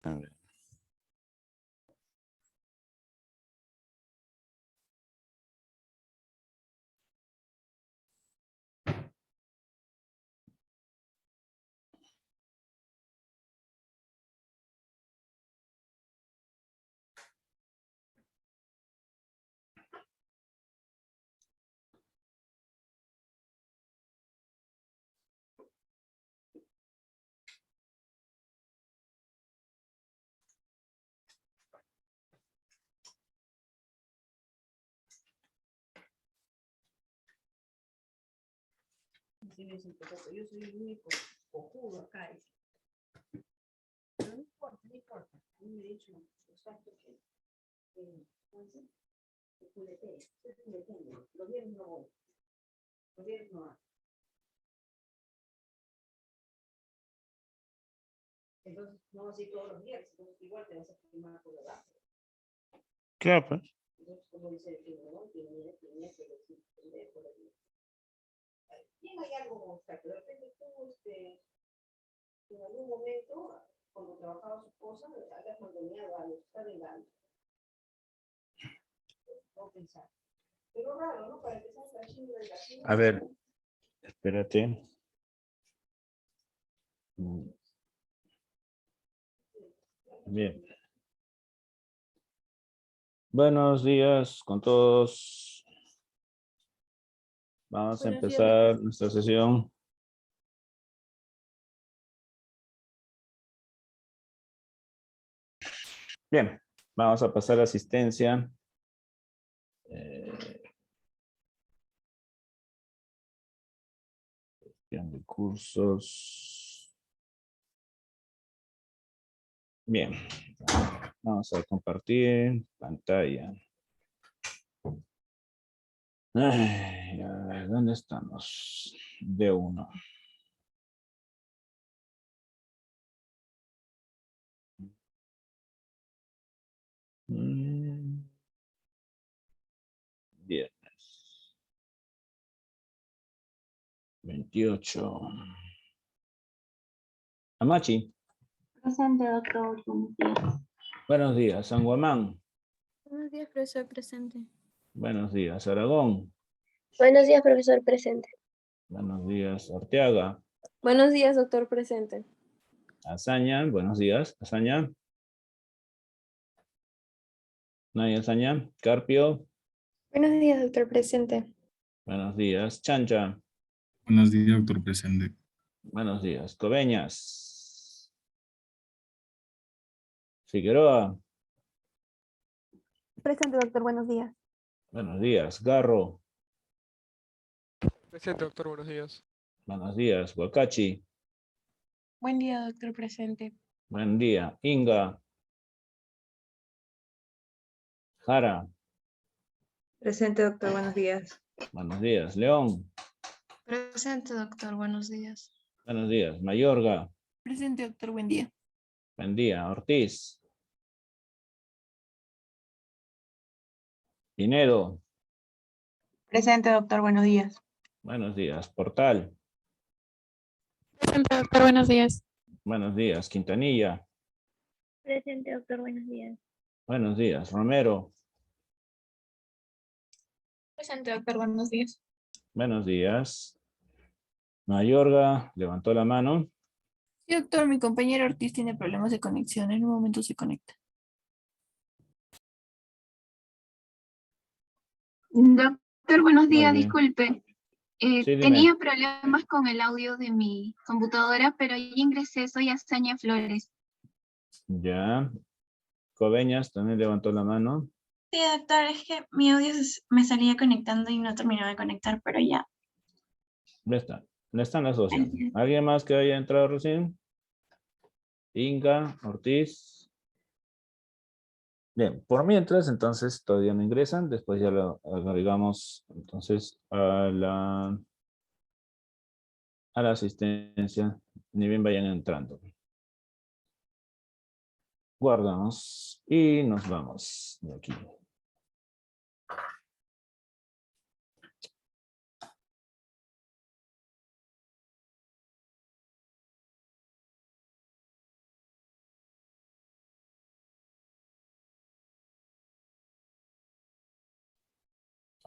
A ver. Yo soy el único cojudo acá. Pero no importa, no importa. A mí me he dicho exacto que los viernes no voy. Los viernes no hago. Entonces, no así todos los días, entonces igual te vas a firmar por la. Claro, pues. Entonces, como dice el libro, ¿no? Tiene que decir, por ahí. ¿Quién hay algo como está? Que de repente tú, en algún momento, cuando trabajaba su esposa, hayas mandoneado a los que están en la. No pensar. Pero raro, ¿no? Para que seas la chingada de la chingada. A ver, espérate. Bien. Buenos días con todos. Vamos a empezar nuestra sesión. Bien, vamos a pasar a asistencia. Gestión de cursos. Bien, vamos a compartir pantalla. Ay, a ver, ¿dónde estamos? D1. Viernes. 28. Amachi. Presente, doctor. Buenos días. Buenos días, San Guamán. Buenos días, profesor. Presente. Buenos días, Aragón. Buenos días, profesor presente. Buenos días, Arteaga. Buenos días, doctor presente. Azaña, buenos días, Azaña. ¿No hay Azaña? Carpio. Buenos días, doctor presente. Buenos días, Chancha. Buenos días, doctor presente. Buenos días, Coveñas. Figueroa. Presente, doctor. Buenos días. Buenos días, Garro. Presente, doctor, buenos días. Buenos días, Huacachi. Buen día, doctor presente. Buen día, Inga. Jara. Presente, doctor, buenos días. Buenos días, León. Presente, doctor, buenos días. Buenos días, Mayorga. Presente, doctor, buen día. Buen día, Ortiz. Pinedo. Presente, doctor, buenos días. Buenos días, Portal. Presente, doctor. Buenos días. Buenos días, Quintanilla. Presente, doctor, buenos días. Buenos días, Romero. Presente, doctor. Buenos días. Buenos días. Mayorga levantó la mano. Sí, doctor, mi compañero Ortiz tiene problemas de conexión. En un momento se conecta. Doctor, buenos Muy días. bien. Disculpe. Sí, Tenía dime. problemas con el audio de mi computadora, pero ya ingresé. Soy Azaña Flores. Ya. Coveñas también levantó la mano. Sí, doctor, es que mi audio me salía conectando y no terminó de conectar, pero ya. Ya está. Ya están las dos. Ya. ¿Alguien más que haya entrado recién? Inga, Ortiz. Bien, por mientras, entonces todavía no ingresan. Después ya lo agregamos entonces a la asistencia. Ni bien vayan entrando. Guardamos y nos vamos de aquí.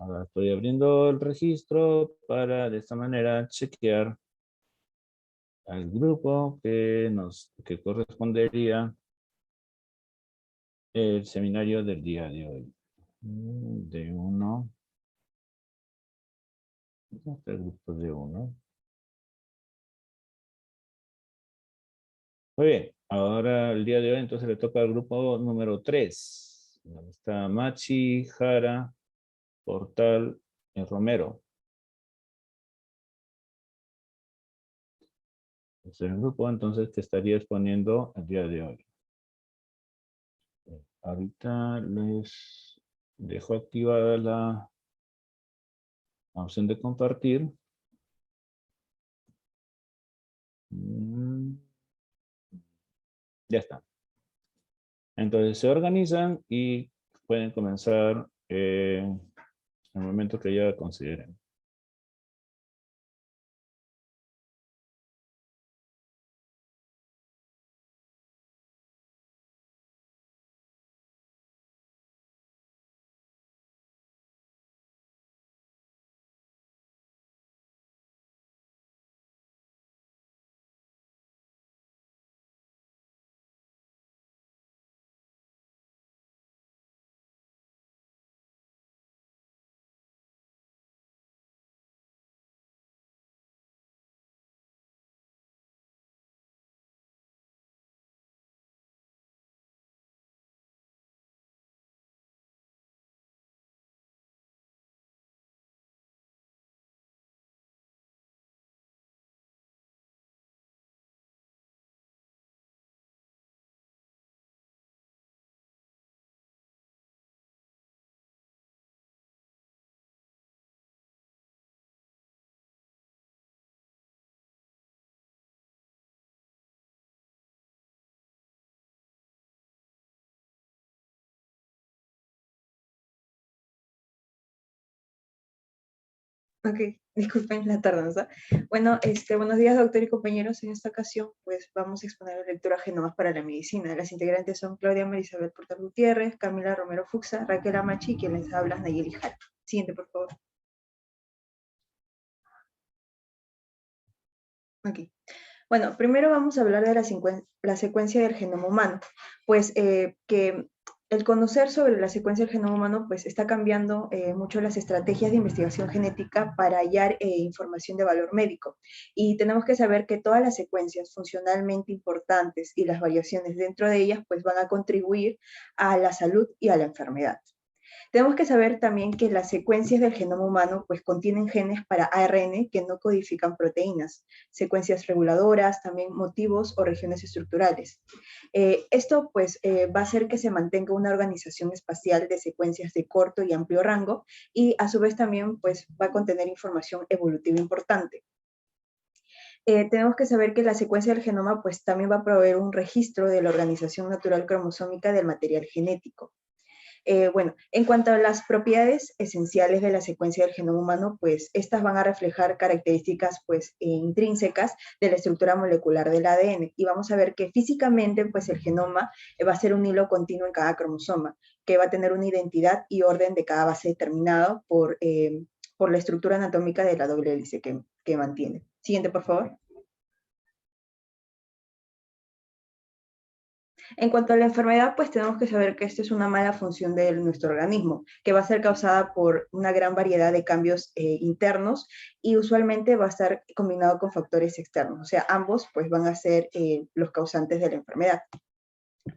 Ahora estoy abriendo el registro para de esta manera chequear al grupo que correspondería el seminario del día de hoy. De uno. Este grupo de uno. Muy bien. Ahora el día de hoy entonces le toca al grupo número 3. Donde está Machi, Jara, Portal y Romero. Es el grupo entonces que estaría exponiendo el día de hoy. Ahorita les dejo activada la opción de compartir. Ya está. Entonces se organizan y pueden comenzar en el momento que ya consideren. Ok, disculpen la tardanza. Bueno, buenos días, doctor y compañeros. En esta ocasión, pues vamos a exponer la lectura Genomas para la Medicina. Las integrantes son Claudia Marisabel Portal Gutiérrez, Camila Romero Fuxa, Raquel Amachi, quien les habla, Nayeli Jara. Siguiente, por favor. Ok. Bueno, primero vamos a hablar de la secuencia del genoma humano, pues que el conocer sobre la secuencia del genoma humano pues está cambiando mucho las estrategias de investigación genética para hallar información de valor médico. Y tenemos que saber que todas las secuencias funcionalmente importantes y las variaciones dentro de ellas pues van a contribuir a la salud y a la enfermedad. Tenemos que saber también que las secuencias del genoma humano pues contienen genes para ARN que no codifican proteínas, secuencias reguladoras, también motivos o regiones estructurales. Esto pues va a hacer que se mantenga una organización espacial de secuencias de corto y amplio rango y a su vez también pues va a contener información evolutiva importante. Tenemos que saber que la secuencia del genoma pues también va a proveer un registro de la organización natural cromosómica del material genético. Bueno, en cuanto a las propiedades esenciales de la secuencia del genoma humano, pues estas van a reflejar características pues intrínsecas de la estructura molecular del ADN y vamos a ver que físicamente pues el genoma va a ser un hilo continuo en cada cromosoma, que va a tener una identidad y orden de cada base determinado por la estructura anatómica de la doble hélice que mantiene. Siguiente, por favor. En cuanto a la enfermedad, pues tenemos que saber que esto es una mala función de nuestro organismo, que va a ser causada por una gran variedad de cambios internos y usualmente va a estar combinado con factores externos, o sea, ambos pues van a ser los causantes de la enfermedad.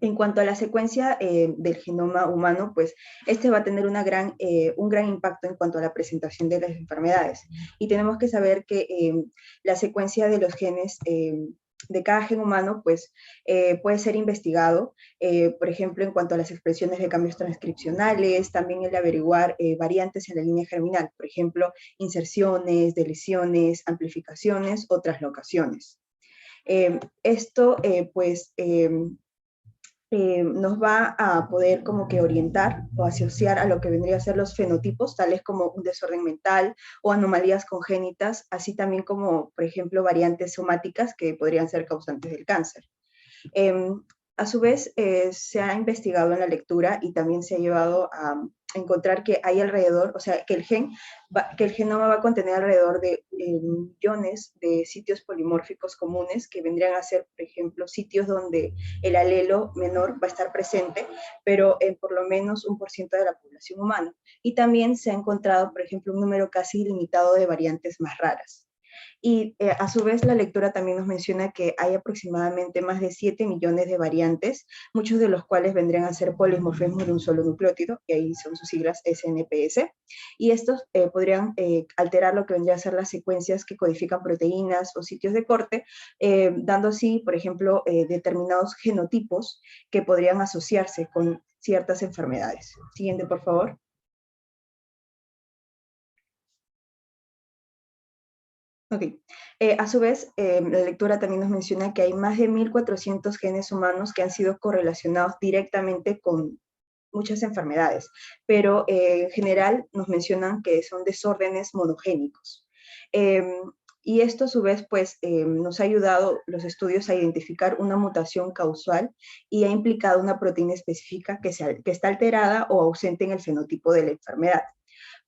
En cuanto a la secuencia del genoma humano, pues este va a tener un gran impacto en cuanto a la presentación de las enfermedades. Y tenemos que saber que la secuencia de los genes de cada gen humano pues puede ser investigado, por ejemplo, en cuanto a las expresiones de cambios transcripcionales, también el averiguar variantes en la línea germinal, por ejemplo, inserciones, deleciones, amplificaciones o translocaciones. Esto nos va a poder como que orientar o asociar a lo que vendría a ser los fenotipos, tales como un desorden mental o anomalías congénitas, así también como, por ejemplo, variantes somáticas que podrían ser causantes del cáncer. A su vez, se ha investigado en la lectura y también se ha llevado encontrar que hay alrededor, o sea, que el genoma va a contener alrededor de millones de sitios polimórficos comunes que vendrían a ser, por ejemplo, sitios donde el alelo menor va a estar presente, pero en por lo menos 1% de la población humana. Y también se ha encontrado, por ejemplo, un número casi ilimitado de variantes más raras. Y a su vez la lectura también nos menciona que hay aproximadamente más de 7 millones de variantes, muchos de los cuales vendrían a ser polimorfismos de un solo nucleótido, y ahí son sus siglas SNPS, y estos podrían alterar lo que vendría a ser las secuencias que codifican proteínas o sitios de corte, dando así, por ejemplo, determinados genotipos que podrían asociarse con ciertas enfermedades. Siguiente, por favor. Ok. A su vez, la lectura también nos menciona que hay más de 1.400 genes humanos que han sido correlacionados directamente con muchas enfermedades, pero en general nos mencionan que son desórdenes monogénicos. Y esto a su vez pues nos ha ayudado los estudios a identificar una mutación causal y ha implicado una proteína específica que está alterada o ausente en el fenotipo de la enfermedad.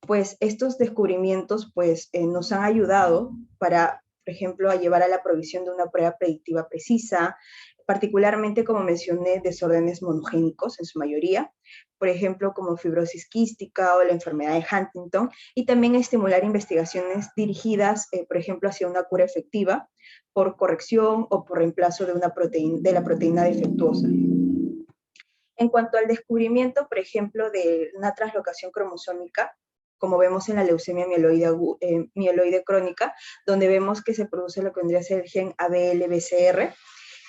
Pues estos descubrimientos pues nos han ayudado para, por ejemplo, a llevar a la provisión de una prueba predictiva precisa, particularmente, como mencioné, desórdenes monogénicos en su mayoría, por ejemplo, como fibrosis quística o la enfermedad de Huntington, y también estimular investigaciones dirigidas, por ejemplo, hacia una cura efectiva por corrección o por reemplazo de la proteína defectuosa. En cuanto al descubrimiento, por ejemplo, de una translocación cromosómica, como vemos en la leucemia mieloide crónica, donde vemos que se produce lo que vendría a ser el gen ABL-BCR,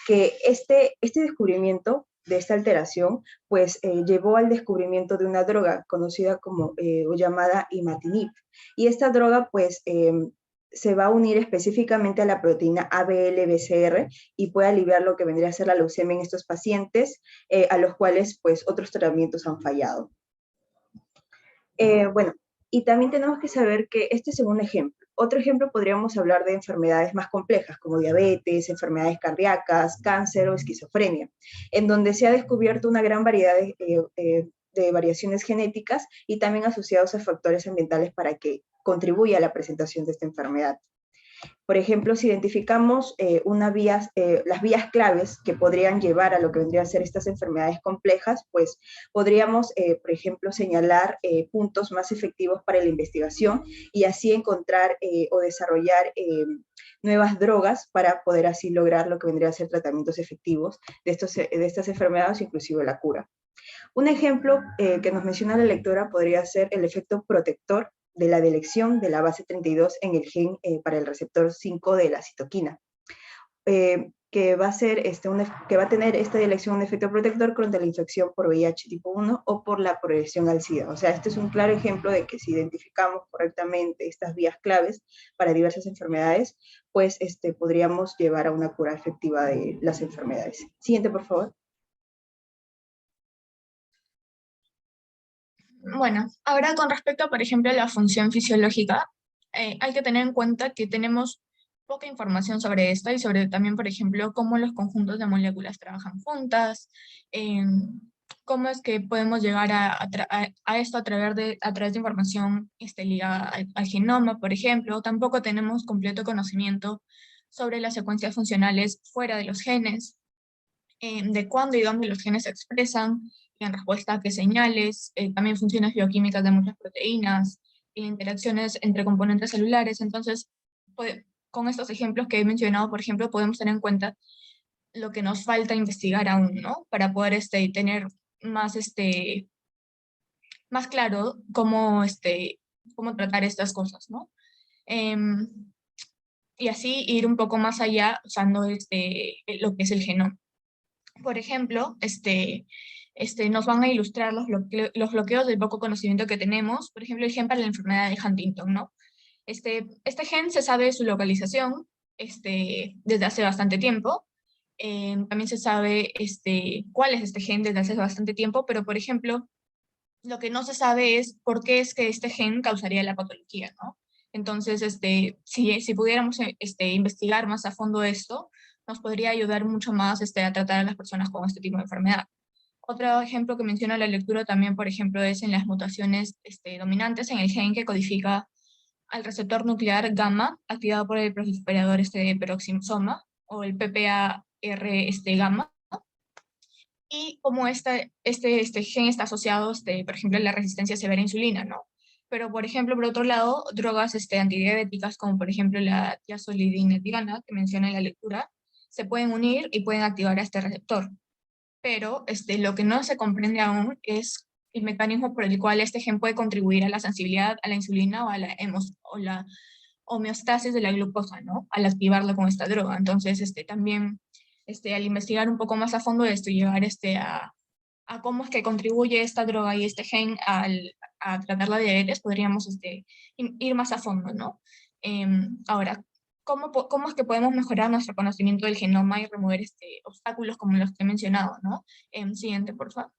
que este descubrimiento de esta alteración, pues llevó al descubrimiento de una droga conocida como o llamada imatinib. Y esta droga, pues, se va a unir específicamente a la proteína ABL-BCR y puede aliviar lo que vendría a ser la leucemia en estos pacientes, a los cuales, pues, otros tratamientos han fallado. Bueno, y también tenemos que saber que este es un ejemplo. Otro ejemplo podríamos hablar de enfermedades más complejas, como diabetes, enfermedades cardíacas, cáncer o esquizofrenia, en donde se ha descubierto una gran variedad de variaciones genéticas y también asociados a factores ambientales para que contribuya a la presentación de esta enfermedad. Por ejemplo, si identificamos las vías claves que podrían llevar a lo que vendrían a ser estas enfermedades complejas, pues podríamos, por ejemplo, señalar puntos más efectivos para la investigación y así encontrar o desarrollar nuevas drogas para poder así lograr lo que vendría a ser tratamientos efectivos de estas enfermedades, inclusive la cura. Un ejemplo que nos menciona la lectora podría ser el efecto protector de la delección de la base 32 en el gen para el receptor 5 de la citoquina, que va a tener esta delección un efecto protector contra la infección por VIH tipo 1 o por la progresión al SIDA. O sea, este es un claro ejemplo de que si identificamos correctamente estas vías claves para diversas enfermedades, pues podríamos llevar a una cura efectiva de las enfermedades. Siguiente, por favor. Bueno, ahora con respecto, por ejemplo, a la función fisiológica, hay que tener en cuenta que tenemos poca información sobre esto y sobre también, por ejemplo, cómo los conjuntos de moléculas trabajan juntas, cómo es que podemos llegar a esto a través de información ligada al genoma, por ejemplo. Tampoco tenemos completo conocimiento sobre las secuencias funcionales fuera de los genes, de cuándo y dónde los genes se expresan, en respuesta a qué señales, también funciones bioquímicas de muchas proteínas, interacciones entre componentes celulares. Entonces, con estos ejemplos que he mencionado, por ejemplo, podemos tener en cuenta lo que nos falta investigar aún, ¿no? Para poder tener más, más claro cómo tratar estas cosas, ¿no? Y así ir un poco más allá usando lo que es el genoma. Por ejemplo, nos van a ilustrar los bloqueos del poco conocimiento que tenemos. Por ejemplo, el gen para la enfermedad de Huntington, ¿no? Este gen se sabe su localización desde hace bastante tiempo. También se sabe cuál es este gen desde hace bastante tiempo, pero, por ejemplo, lo que no se sabe es por qué es que este gen causaría la patología, ¿no? Entonces, si pudiéramos investigar más a fondo esto, nos podría ayudar mucho más a tratar a las personas con este tipo de enfermedad. Otro ejemplo que menciona la lectura también, por ejemplo, es en las mutaciones dominantes en el gen que codifica al receptor nuclear gamma, activado por el proliferador peroxisoma, o el PPAR gamma, y como este gen está asociado, por ejemplo, a la resistencia severa a insulina, ¿no? Pero, por ejemplo, por otro lado, drogas antidiabéticas, como por ejemplo la tiazolidinediana, que menciona en la lectura, se pueden unir y pueden activar a este receptor. Pero lo que no se comprende aún es el mecanismo por el cual este gen puede contribuir a la sensibilidad a la insulina o a la homeostasis de la glucosa, ¿no? Al activarla con esta droga. Entonces, también, al investigar un poco más a fondo esto y llegar a cómo es que contribuye esta droga y este gen a tratar la diabetes, podríamos ir más a fondo, ¿no? Ahora, ¿cómo es que podemos mejorar nuestro conocimiento del genoma y remover obstáculos como los que he mencionado, ¿no? Siguiente, por favor.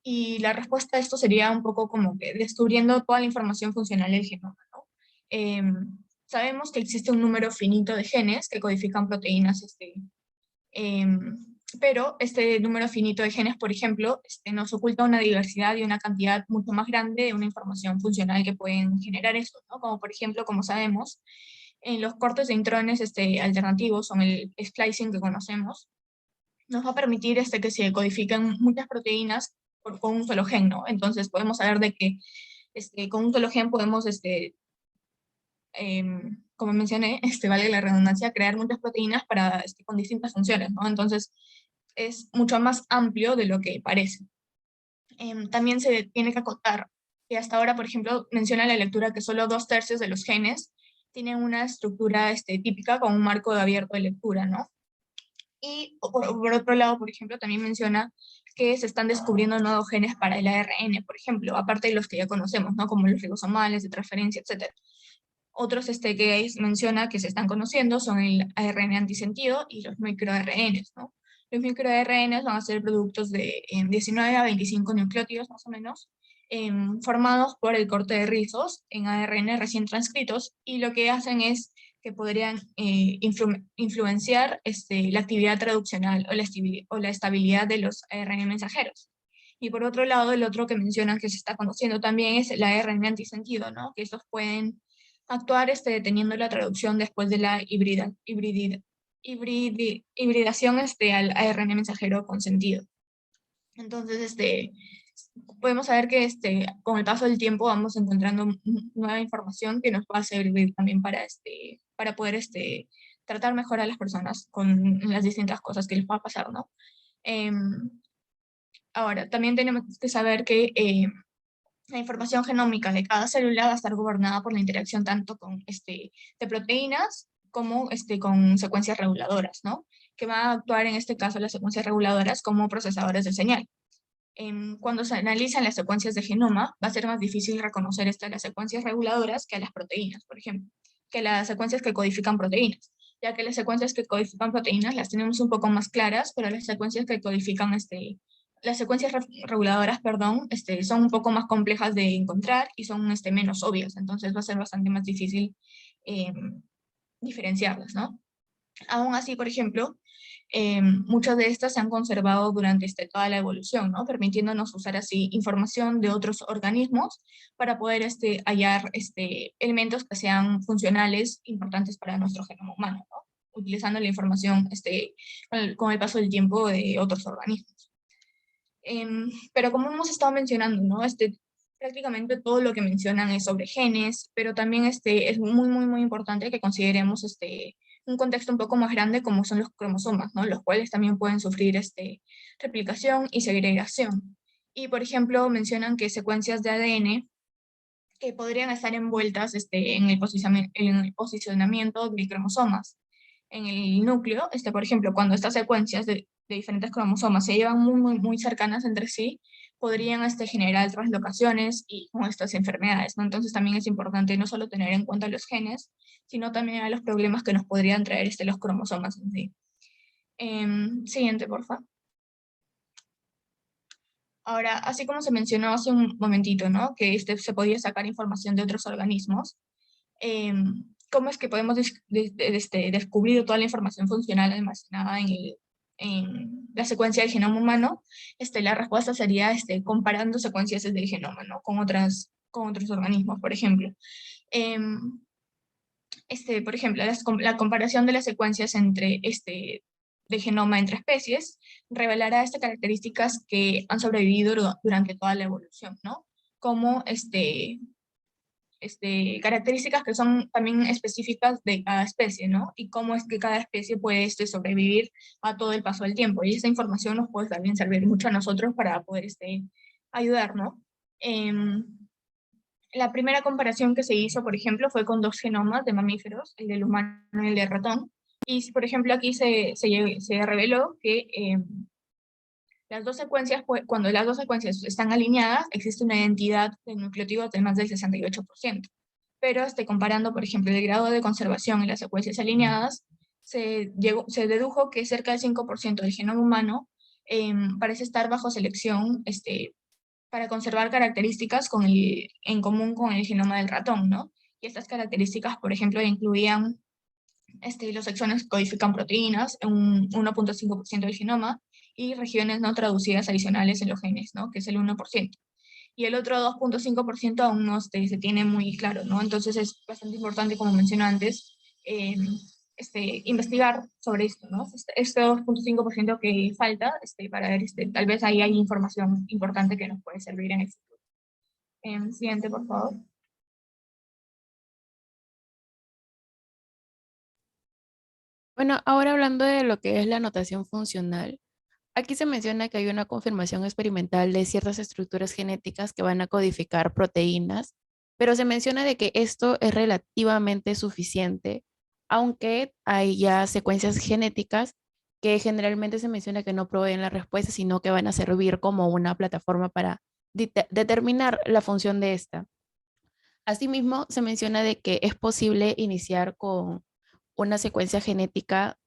Y la respuesta a esto sería un poco como que descubriendo toda la información funcional del genoma, ¿no? Sabemos que existe un número finito de genes que codifican proteínas, pero este número finito de genes, por ejemplo, nos oculta una diversidad y una cantidad mucho más grande de una información funcional que pueden generar eso, ¿no? Como por ejemplo, como sabemos, en los cortes de intrones alternativos, son el splicing que conocemos, nos va a permitir que se codifiquen muchas proteínas con un solo gen, ¿no? Entonces podemos saber de que con un solo gen podemos, como mencioné, vale la redundancia, crear muchas proteínas para, con distintas funciones, ¿no? Entonces es mucho más amplio de lo que parece. También se tiene que acotar que hasta ahora, por ejemplo, menciona la lectura que solo 2/3 de los genes tienen una estructura típica con un marco abierto de lectura, ¿no? Y por otro lado, por ejemplo, también menciona que se están descubriendo nuevos genes para el ARN, por ejemplo, aparte de los que ya conocemos, ¿no? Como los ribosomales, de transferencia, etc. Otros que menciona que se están conociendo son el ARN antisentido y los microRNs, ¿no? Los microRNs van a ser productos de 19 a 25 nucleótidos, más o menos, formados por el corte de rizos en ARN recién transcritos, y lo que hacen es que podrían influenciar la actividad traduccional o la estabilidad de los ARN mensajeros. Y por otro lado, el otro que mencionan que se está conociendo también es el ARN antisentido, ¿no? Que estos pueden actuar deteniendo la traducción después de la hibridación al ARN mensajero con sentido. Entonces, podemos saber que con el paso del tiempo vamos encontrando nueva información que nos va a servir también para poder tratar mejor a las personas con las distintas cosas que les va a pasar, ¿no? Ahora, también tenemos que saber que la información genómica de cada célula va a estar gobernada por la interacción tanto con de proteínas como con secuencias reguladoras, ¿no? Que van a actuar en este caso las secuencias reguladoras como procesadores de señal. Cuando se analizan las secuencias de genoma, va a ser más difícil reconocer las secuencias reguladoras que a las proteínas, por ejemplo, que las secuencias que codifican proteínas, ya que las secuencias que codifican proteínas las tenemos un poco más claras, pero las secuencias que codifican las secuencias reguladoras, perdón, son un poco más complejas de encontrar y son menos obvias, entonces va a ser bastante más difícil diferenciarlas, ¿no? Aún así, por ejemplo, muchas de estas se han conservado durante toda la evolución, ¿no? Permitiéndonos usar así información de otros organismos para poder hallar elementos que sean funcionales, importantes para nuestro genoma humano, ¿no? Utilizando la información con el paso del tiempo de otros organismos. Pero como hemos estado mencionando, ¿no? Prácticamente todo lo que mencionan es sobre genes, pero también es muy, muy, muy importante que consideremos un contexto un poco más grande como son los cromosomas, ¿no? Los cuales también pueden sufrir replicación y segregación. Y, por ejemplo, mencionan que secuencias de ADN que podrían estar envueltas en el posicionamiento de cromosomas en el núcleo, por ejemplo, cuando estas secuencias de diferentes cromosomas se llevan muy, muy, muy cercanas entre sí, podrían generar translocaciones y con estas enfermedades, ¿no? Entonces también es importante no solo tener en cuenta los genes, sino también a los problemas que nos podrían traer los cromosomas en sí. Siguiente, por favor. Ahora, así como se mencionó hace un momentito, ¿no? Que se podía sacar información de otros organismos, ¿cómo es que podemos descubrir toda la información funcional almacenada en la secuencia del genoma humano, la respuesta sería comparando secuencias del genoma, ¿no? Con otros organismos, por ejemplo. Em, por ejemplo, la comparación de las secuencias de genoma entre especies revelará características que han sobrevivido durante toda la evolución, ¿no? Como características que son también específicas de cada especie, ¿no? Y cómo es que cada especie puede sobrevivir a todo el paso del tiempo. Y esta información nos puede también servir mucho a nosotros para poder ayudar, ¿no? La primera comparación que se hizo, por ejemplo, fue con dos genomas de mamíferos, el del humano y el del ratón. Y, por ejemplo, aquí se reveló que las dos secuencias, cuando las dos secuencias están alineadas, existe una identidad de nucleótidos de más del 68%. Pero comparando, por ejemplo, el grado de conservación en las secuencias alineadas, se dedujo que cerca del 5% del genoma humano parece estar bajo selección para conservar características en común con el genoma del ratón, ¿no? Y estas características, por ejemplo, incluían los exones que codifican proteínas, un 1.5% del genoma, y regiones no traducidas adicionales en los genes, ¿no? Que es el 1%. Y el otro 2.5% aún no se tiene muy claro, ¿no? Entonces es bastante importante, como mencioné antes, investigar sobre esto, ¿no? Este 2.5% que falta, para ver, tal vez ahí hay información importante que nos puede servir en el futuro. Siguiente, por favor. Bueno, ahora hablando de lo que es la notación funcional, aquí se menciona que hay una confirmación experimental de ciertas estructuras genéticas que van a codificar proteínas, pero se menciona de que esto es relativamente suficiente, aunque hay ya secuencias genéticas que generalmente se menciona que no proveen la respuesta, sino que van a servir como una plataforma para determinar la función de esta. Asimismo, se menciona de que es posible iniciar con una secuencia genética,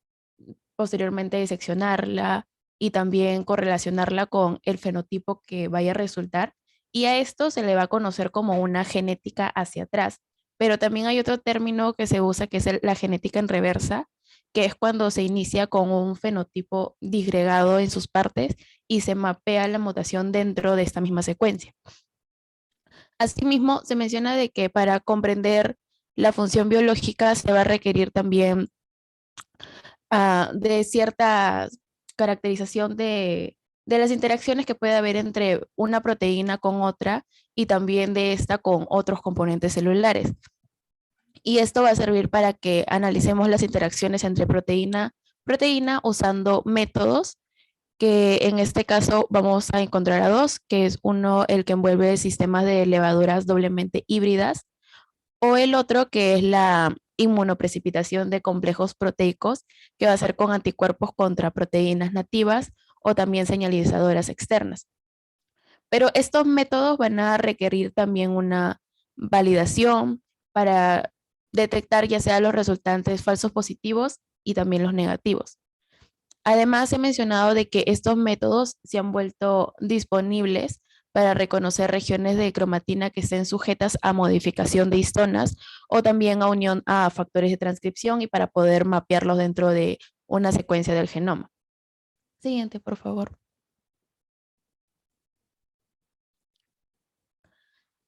posteriormente diseccionarla y también correlacionarla con el fenotipo que vaya a resultar. Y a esto se le va a conocer como una genética hacia atrás. Pero también hay otro término que se usa que es la genética en reversa, que es cuando se inicia con un fenotipo disgregado en sus partes y se mapea la mutación dentro de esta misma secuencia. Asimismo, se menciona de que para comprender la función biológica se va a requerir también de cierta caracterización de las interacciones que puede haber entre una proteína con otra y también de esta con otros componentes celulares. Y esto va a servir para que analicemos las interacciones entre proteína usando métodos que en este caso vamos a encontrar a dos, que es uno el que envuelve sistemas de levaduras doblemente híbridas, o el otro que es la inmunoprecipitación de complejos proteicos, que va a ser con anticuerpos contra proteínas nativas o también señalizadoras externas. Pero estos métodos van a requerir también una validación para detectar ya sea los resultantes falsos positivos y también los negativos. Además, he mencionado de que estos métodos se han vuelto disponibles para reconocer regiones de cromatina que estén sujetas a modificación de histonas o también a unión a factores de transcripción y para poder mapearlos dentro de una secuencia del genoma. Siguiente, por favor.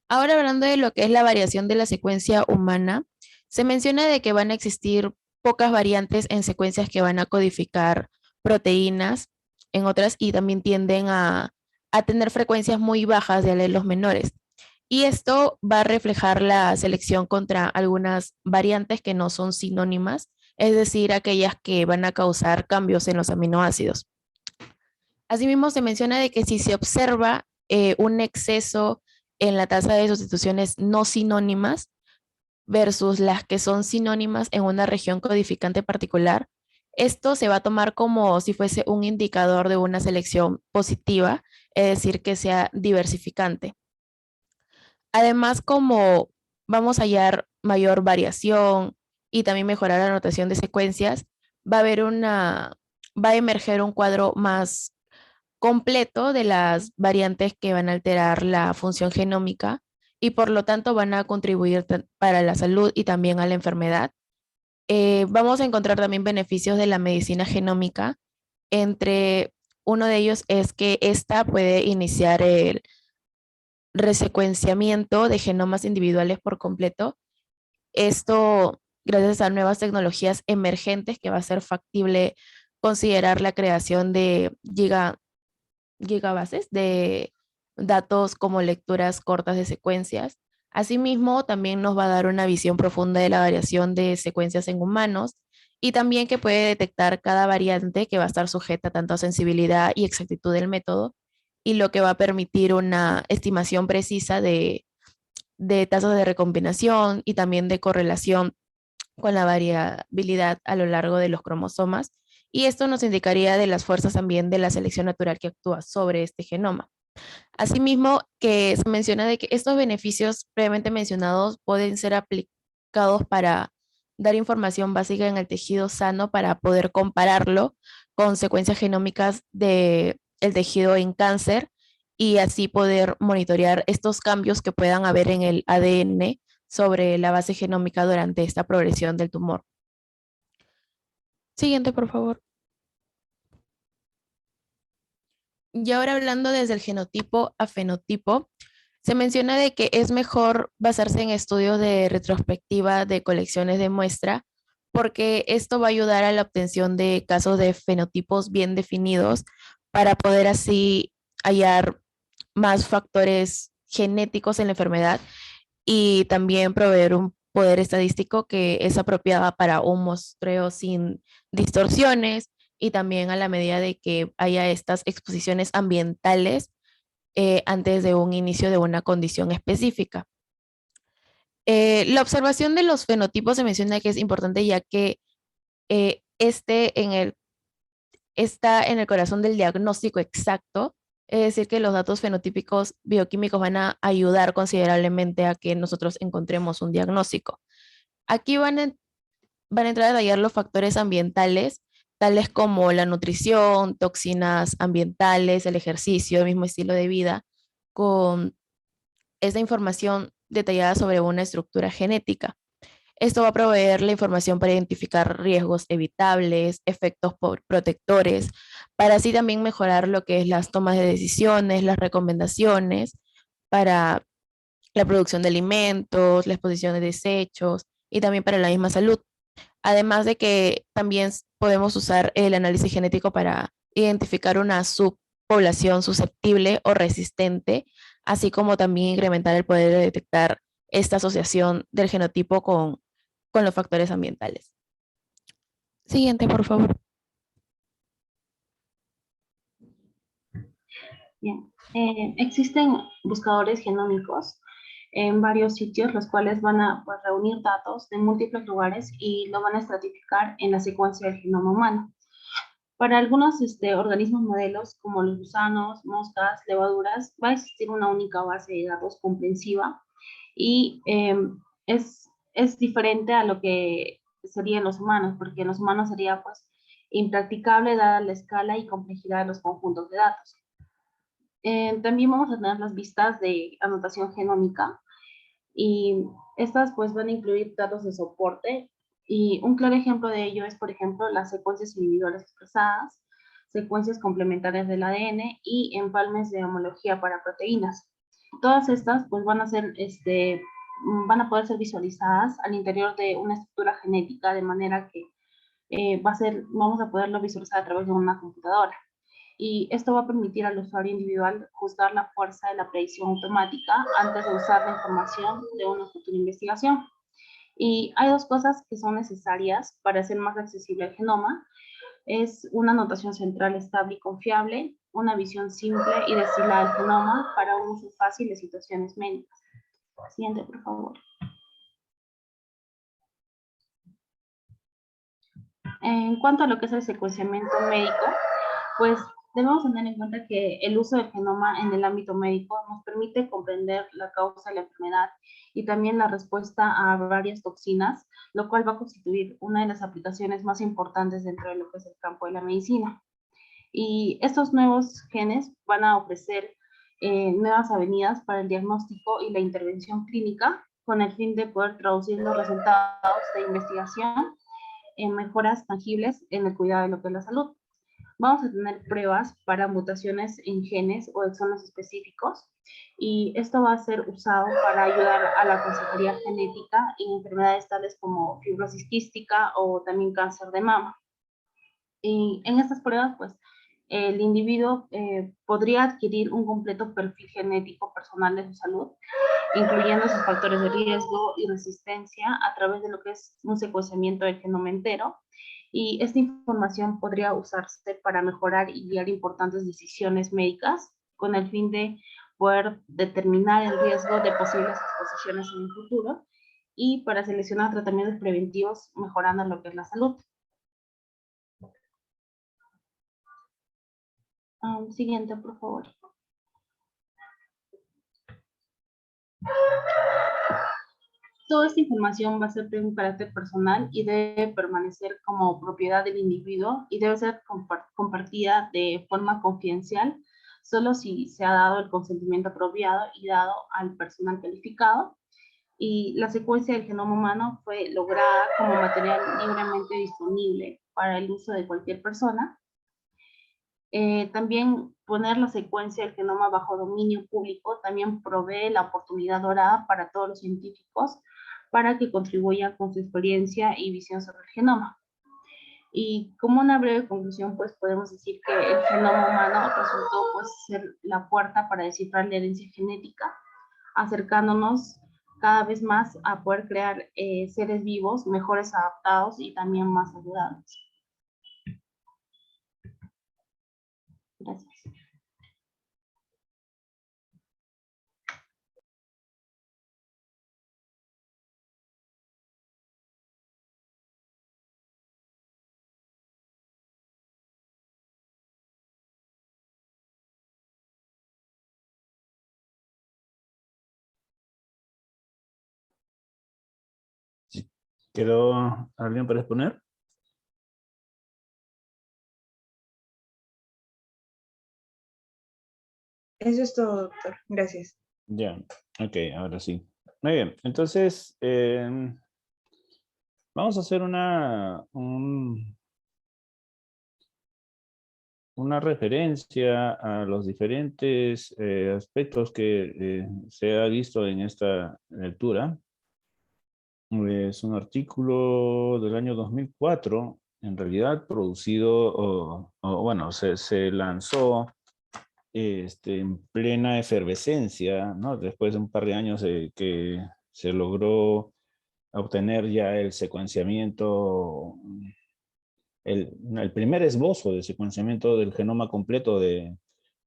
Ahora hablando de lo que es la variación de la secuencia humana, se menciona de que van a existir pocas variantes en secuencias que van a codificar proteínas en otras y también tienden a tener frecuencias muy bajas de alelos menores. Y esto va a reflejar la selección contra algunas variantes que no son sinónimas, es decir, aquellas que van a causar cambios en los aminoácidos. Asimismo, se menciona de que si se observa un exceso en la tasa de sustituciones no sinónimas versus las que son sinónimas en una región codificante particular, esto se va a tomar como si fuese un indicador de una selección positiva, es decir, que sea diversificante. Además, como vamos a hallar mayor variación y también mejorar la notación de secuencias, va a emerger un cuadro más completo de las variantes que van a alterar la función genómica y por lo tanto van a contribuir para la salud y también a la enfermedad. Vamos a encontrar también beneficios de la medicina genómica Entre uno de ellos es que esta puede iniciar el resecuenciamiento de genomas individuales por completo. Esto gracias a nuevas tecnologías emergentes que va a ser factible considerar la creación de gigabases de datos como lecturas cortas de secuencias. Asimismo, también nos va a dar una visión profunda de la variación de secuencias en humanos y también que puede detectar cada variante que va a estar sujeta tanto a sensibilidad y exactitud del método, y lo que va a permitir una estimación precisa de tasas de recombinación y también de correlación con la variabilidad a lo largo de los cromosomas. Y esto nos indicaría de las fuerzas también de la selección natural que actúa sobre este genoma. Asimismo, que se menciona de que estos beneficios previamente mencionados pueden ser aplicados para dar información básica en el tejido sano para poder compararlo con secuencias genómicas del tejido en cáncer y así poder monitorear estos cambios que puedan haber en el ADN sobre la base genómica durante esta progresión del tumor. Siguiente, por favor. Y ahora hablando desde el genotipo a fenotipo, se menciona de que es mejor basarse en estudios de retrospectiva de colecciones de muestra, porque esto va a ayudar a la obtención de casos de fenotipos bien definidos para poder así hallar más factores genéticos en la enfermedad y también proveer un poder estadístico que es apropiada para un muestreo sin distorsiones y también a la medida de que haya estas exposiciones ambientales antes de un inicio de una condición específica. La observación de los fenotipos se menciona que es importante ya que está en el corazón del diagnóstico exacto, es decir, que los datos fenotípicos bioquímicos van a ayudar considerablemente a que nosotros encontremos un diagnóstico. Aquí van a entrar a detallar los factores ambientales, tales como la nutrición, toxinas ambientales, el ejercicio, el mismo estilo de vida, con esta información detallada sobre una estructura genética. Esto va a proveer la información para identificar riesgos evitables, efectos protectores, para así también mejorar lo que es las tomas de decisiones, las recomendaciones para la producción de alimentos, la exposición de desechos y también para la misma salud. Además de que también podemos usar el análisis genético para identificar una subpoblación susceptible o resistente, así como también incrementar el poder de detectar esta asociación del genotipo con los factores ambientales. Siguiente, por favor. Bien, existen buscadores genómicos en varios sitios, los cuales van a pues, reunir datos de múltiples lugares y lo van a estratificar en la secuencia del genoma humano. Para algunos organismos modelos, como los gusanos, moscas, levaduras, va a existir una única base de datos comprensiva y es diferente a lo que sería en los humanos, porque en los humanos sería pues impracticable dada la escala y complejidad de los conjuntos de datos. También vamos a tener las vistas de anotación genómica y estas pues van a incluir datos de soporte y un claro ejemplo de ello es por ejemplo las secuencias individuales expresadas, secuencias complementarias del ADN y empalmes de homología para proteínas. Todas estas pues van a poder ser visualizadas al interior de una estructura genética de manera que vamos a poderlo visualizar a través de una computadora. Y esto va a permitir al usuario individual juzgar la fuerza de la predicción automática antes de usar la información de una futura investigación. Y hay dos cosas que son necesarias para hacer más accesible el genoma. Es una notación central estable y confiable, una visión simple y destilada del genoma para un uso fácil de situaciones médicas. Siguiente, por favor. En cuanto a lo que es el secuenciamiento médico, pues debemos tener en cuenta que el uso del genoma en el ámbito médico nos permite comprender la causa de la enfermedad y también la respuesta a varias toxinas, lo cual va a constituir una de las aplicaciones más importantes dentro de lo que es el campo de la medicina. Y estos nuevos genes van a ofrecer nuevas avenidas para el diagnóstico y la intervención clínica con el fin de poder traducir los resultados de investigación en mejoras tangibles en el cuidado de lo que es la salud. vamos a tener pruebas para mutaciones en genes o exones específicos, y esto va a ser usado para ayudar a la consejería genética en enfermedades tales como fibrosis quística o también cáncer de mama. Y en estas pruebas, pues, el individuo podría adquirir un completo perfil genético personal de su salud, incluyendo sus factores de riesgo y resistencia a través de lo que es un secuenciamiento del genoma entero. Y esta información podría usarse para mejorar y guiar importantes decisiones médicas con el fin de poder determinar el riesgo de posibles exposiciones en el futuro y para seleccionar tratamientos preventivos mejorando lo que es la salud. Siguiente, por favor. Toda esta información va a ser de un carácter personal y debe permanecer como propiedad del individuo y debe ser compartida de forma confidencial solo si se ha dado el consentimiento apropiado y dado al personal calificado. Y la secuencia del genoma humano fue lograda como material libremente disponible para el uso de cualquier persona. También poner la secuencia del genoma bajo dominio público también provee la oportunidad dorada para todos los científicos para que contribuyan con su experiencia y visión sobre el genoma. Y como una breve conclusión, pues podemos decir que el genoma humano resultó pues ser la puerta para descifrar la herencia genética, acercándonos cada vez más a poder crear seres vivos mejores adaptados y también más saludables. Gracias. ¿Quedó alguien para exponer? Eso es todo, doctor. Gracias. Ya, ok, ahora sí. Muy bien, entonces vamos a hacer una referencia a los diferentes aspectos que se ha visto en esta lectura. Es un artículo del año 2004, en realidad producido, bueno, se lanzó en plena efervescencia, ¿no? Después de un par de años que se logró obtener ya el secuenciamiento, el primer esbozo de secuenciamiento del genoma completo del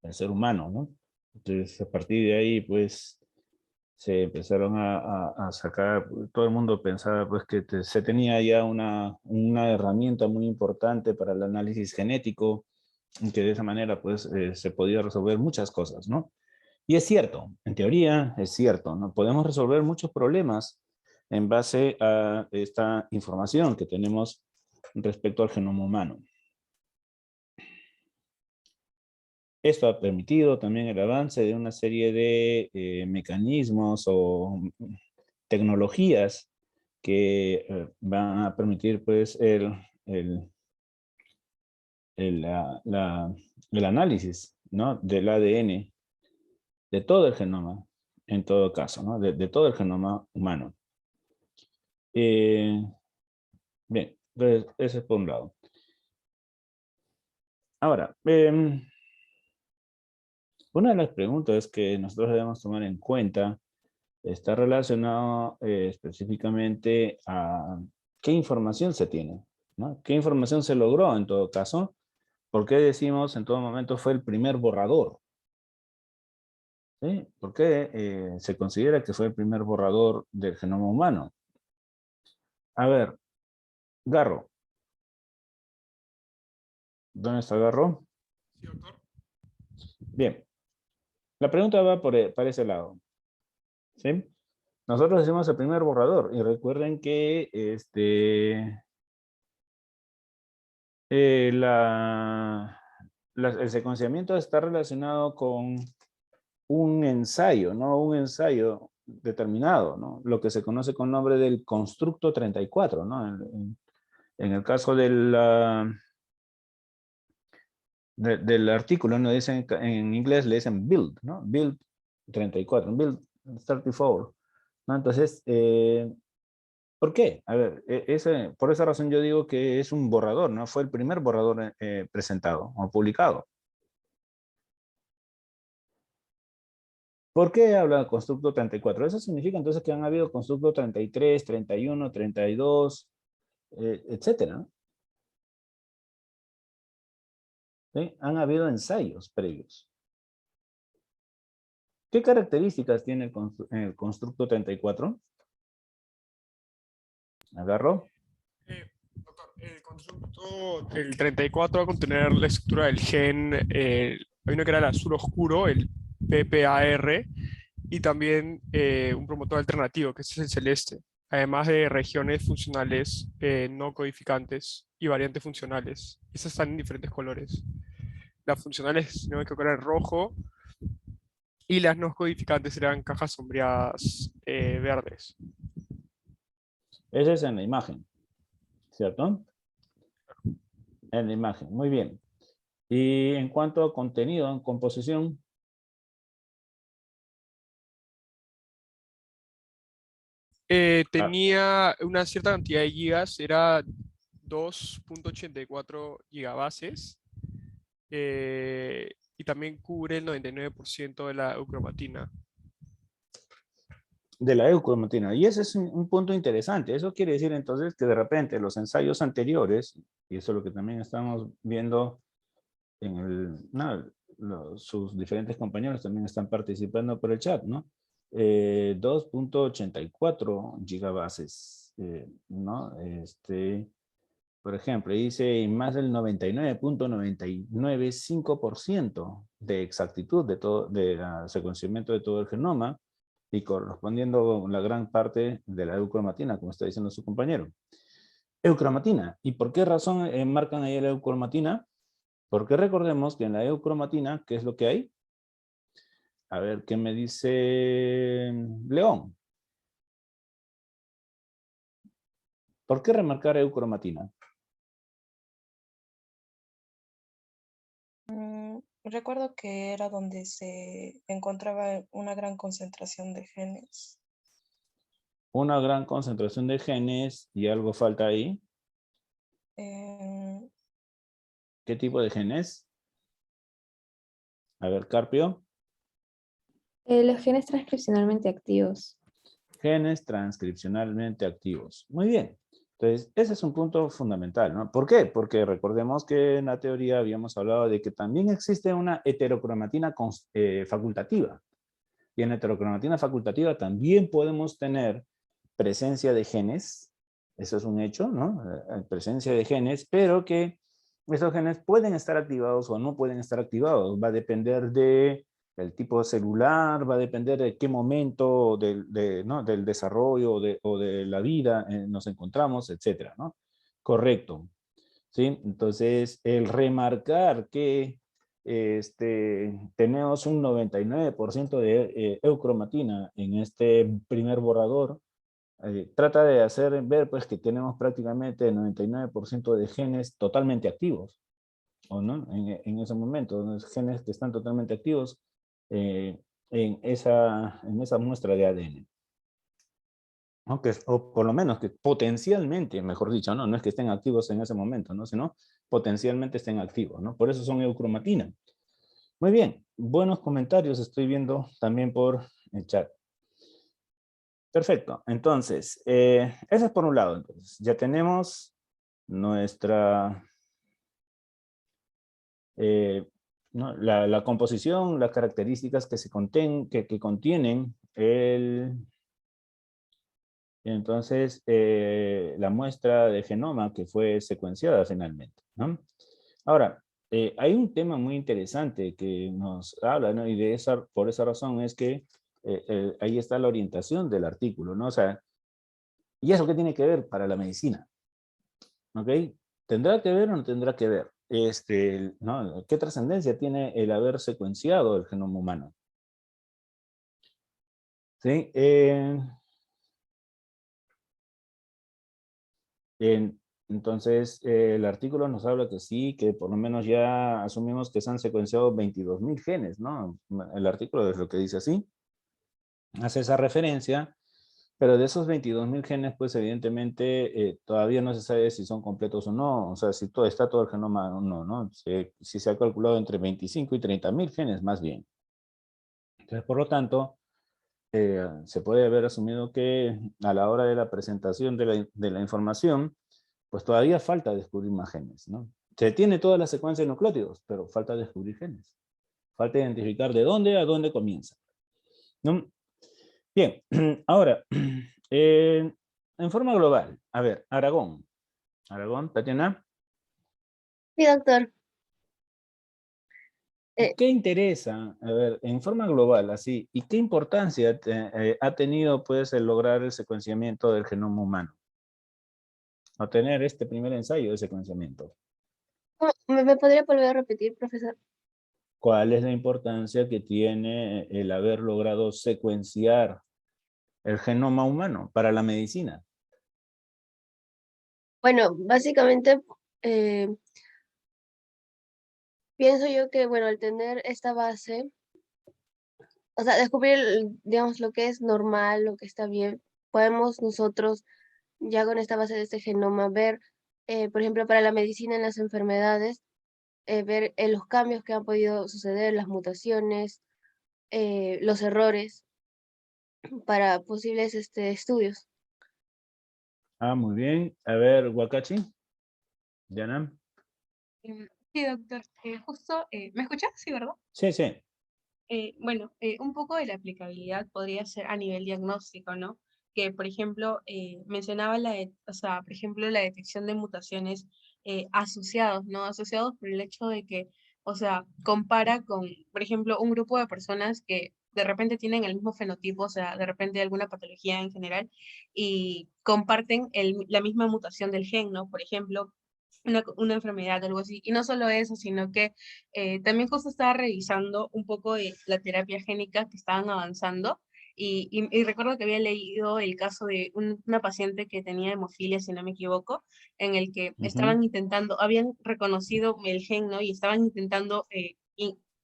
ser humano, ¿no? Entonces, a partir de ahí, pues, se empezaron a sacar, todo el mundo pensaba pues que se tenía ya una herramienta muy importante para el análisis genético, y que de esa manera pues se podía resolver muchas cosas, ¿no? Y es cierto, en teoría es cierto, ¿no? Podemos resolver muchos problemas en base a esta información que tenemos respecto al genoma humano. Esto ha permitido también el avance de una serie de mecanismos o tecnologías que van a permitir pues el análisis, ¿no? Del ADN, de todo el genoma, en todo caso, ¿no? De todo el genoma humano. Bien, entonces ese es por un lado. Ahora, una de las preguntas que nosotros debemos tomar en cuenta está relacionado específicamente a qué información se tiene, ¿no? ¿Qué información se logró en todo caso? ¿Por qué decimos en todo momento fue el primer borrador? ¿Sí? ¿Por qué se considera que fue el primer borrador del genoma humano? A ver, Garro. ¿Dónde está Garro? Sí, doctor. Bien. La pregunta va para ese lado. ¿Sí? Nosotros decimos el primer borrador y recuerden que el secuenciamiento está relacionado con un ensayo, ¿no? Un ensayo determinado, ¿no? Lo que se conoce con nombre del constructo 34, ¿no? En el caso del del artículo, ¿no? Dicen, en inglés le dicen build, ¿no? Build 34, build 34, ¿no? Entonces, ¿por qué? A ver, por esa razón yo digo que es un borrador, ¿no? Fue el primer borrador presentado o publicado. ¿Por qué habla de constructo 34? Eso significa entonces que han habido constructo 33, 31, 32, etcétera, ¿no? ¿Sí? Han habido ensayos previos. ¿Qué características tiene el constructo 34? ¿Agarró? Doctor, el constructo del 34 va a contener la estructura del gen, hay uno que era el azul oscuro, el PPAR, y también un promotor alternativo, que es el celeste, además de regiones funcionales no codificantes y variantes funcionales. Esas están en diferentes colores. Las funcionales, si no me equivoco, eran rojo, y las no codificantes eran cajas sombreadas verdes. Ese es en la imagen, ¿cierto? En la imagen, muy bien. Y en cuanto a contenido, en composición, tenía una cierta cantidad de gigas, era 2.84 gigabases, y también cubre el 99% de la eucromatina. de la eucromatina. Y ese es un punto interesante. Eso quiere decir entonces que de repente los ensayos anteriores, y eso es lo que también estamos viendo en sus diferentes compañeros también están participando por el chat, ¿no? 2.84 gigabases, ¿no? Por ejemplo, dice más del 99.995% de exactitud de secuenciamiento de todo el genoma y correspondiendo la gran parte de la eucromatina, como está diciendo su compañero. Eucromatina. ¿Y por qué razón marcan ahí la eucromatina? Porque recordemos que en la eucromatina, ¿qué es lo que hay? A ver, ¿qué me dice León? ¿Por qué remarcar eucromatina? Recuerdo que era donde se encontraba una gran concentración de genes. Una gran concentración de genes y algo falta ahí. Eh, ¿Qué tipo de genes? A ver, Carpio. Los genes transcripcionalmente activos. Genes transcripcionalmente activos. Muy bien. Entonces, ese es un punto fundamental, ¿no? ¿Por qué? Porque recordemos que en la teoría habíamos hablado de que también existe una heterocromatina facultativa. Y en la heterocromatina facultativa también podemos tener presencia de genes. Eso es un hecho, ¿no? Presencia de genes, pero que esos genes pueden estar activados o no pueden estar activados. Va a depender de el tipo celular, va a depender de qué momento ¿no? del desarrollo o de la vida nos encontramos, etcétera, ¿no? Correcto. ¿Sí? Entonces, el remarcar que tenemos un 99% de eucromatina en este primer borrador, trata de hacer ver pues, que tenemos prácticamente el 99% de genes totalmente activos, ¿o no? En ese momento, los genes que están totalmente activos en esa muestra de ADN. ¿No? O por lo menos que potencialmente, mejor dicho, ¿no? No es que estén activos en ese momento, ¿no? Sino potencialmente estén activos, ¿no? Por eso son eucromatina. Muy bien, buenos comentarios estoy viendo también por el chat. Perfecto, entonces, eso es por un lado. Entonces, ya tenemos nuestra, ¿no? la composición, las características que contienen entonces la muestra de genoma que fue secuenciada finalmente, ¿no? Ahora, hay un tema muy interesante que nos habla, ¿no? Y por esa razón es que ahí está la orientación del artículo, ¿no? O sea, ¿y eso qué tiene que ver para la medicina? ¿Ok? ¿Tendrá que ver o no tendrá que ver? ¿No? ¿Qué trascendencia tiene el haber secuenciado el genoma humano? ¿Sí? Entonces, el artículo nos habla que sí, que por lo menos ya asumimos que se han secuenciado 22.000 genes, ¿no? El artículo es lo que dice así. Hace esa referencia, pero de esos 22.000 genes, pues evidentemente todavía no se sabe si son completos o no, o sea, si está todo el genoma o no, ¿no? Si se ha calculado entre 25 y 30.000 genes, más bien. Entonces, por lo tanto, se puede haber asumido que a la hora de la presentación de la información, pues todavía falta descubrir más genes, ¿no? Se tiene toda la secuencia de nucleótidos, pero falta descubrir genes. Falta identificar de dónde a dónde comienza, ¿no? Bien, ahora, en forma global, a ver, Aragón, Tatiana. Sí, doctor. ¿Qué interesa, a ver, en forma global, así, y qué importancia ha tenido, pues, el lograr el secuenciamiento del genoma humano? O tener este primer ensayo de secuenciamiento. ¿Me podría volver a repetir, profesor? ¿Cuál es la importancia que tiene el haber logrado secuenciar el genoma humano para la medicina? Bueno, básicamente pienso yo que, bueno, al tener esta base, o sea, descubrir, digamos, lo que es normal, lo que está bien, podemos nosotros, ya con esta base de este genoma, ver, por ejemplo, para la medicina en las enfermedades, ver los cambios que han podido suceder, las mutaciones, los errores para posibles estudios. Ah, muy bien. A ver, Wakachi. Diana. Sí, doctor. Justo, ¿me escuchas? Sí, ¿verdad? Sí, sí. Bueno, un poco de la aplicabilidad podría ser a nivel diagnóstico, ¿no? Que, por ejemplo, mencionaba o sea, por ejemplo, la detección de mutaciones asociados, ¿no? Asociados por el hecho de que, o sea, compara con, por ejemplo, un grupo de personas que de repente tienen el mismo fenotipo, o sea, de repente alguna patología en general, y comparten la misma mutación del gen, ¿no? Por ejemplo, una enfermedad o algo así. Y no solo eso, sino que también justo estaba revisando un poco de la terapia génica que estaban avanzando y recuerdo que había leído el caso de una paciente que tenía hemofilia, si no me equivoco, en el que estaban intentando, habían reconocido el gen, ¿no? Y estaban intentando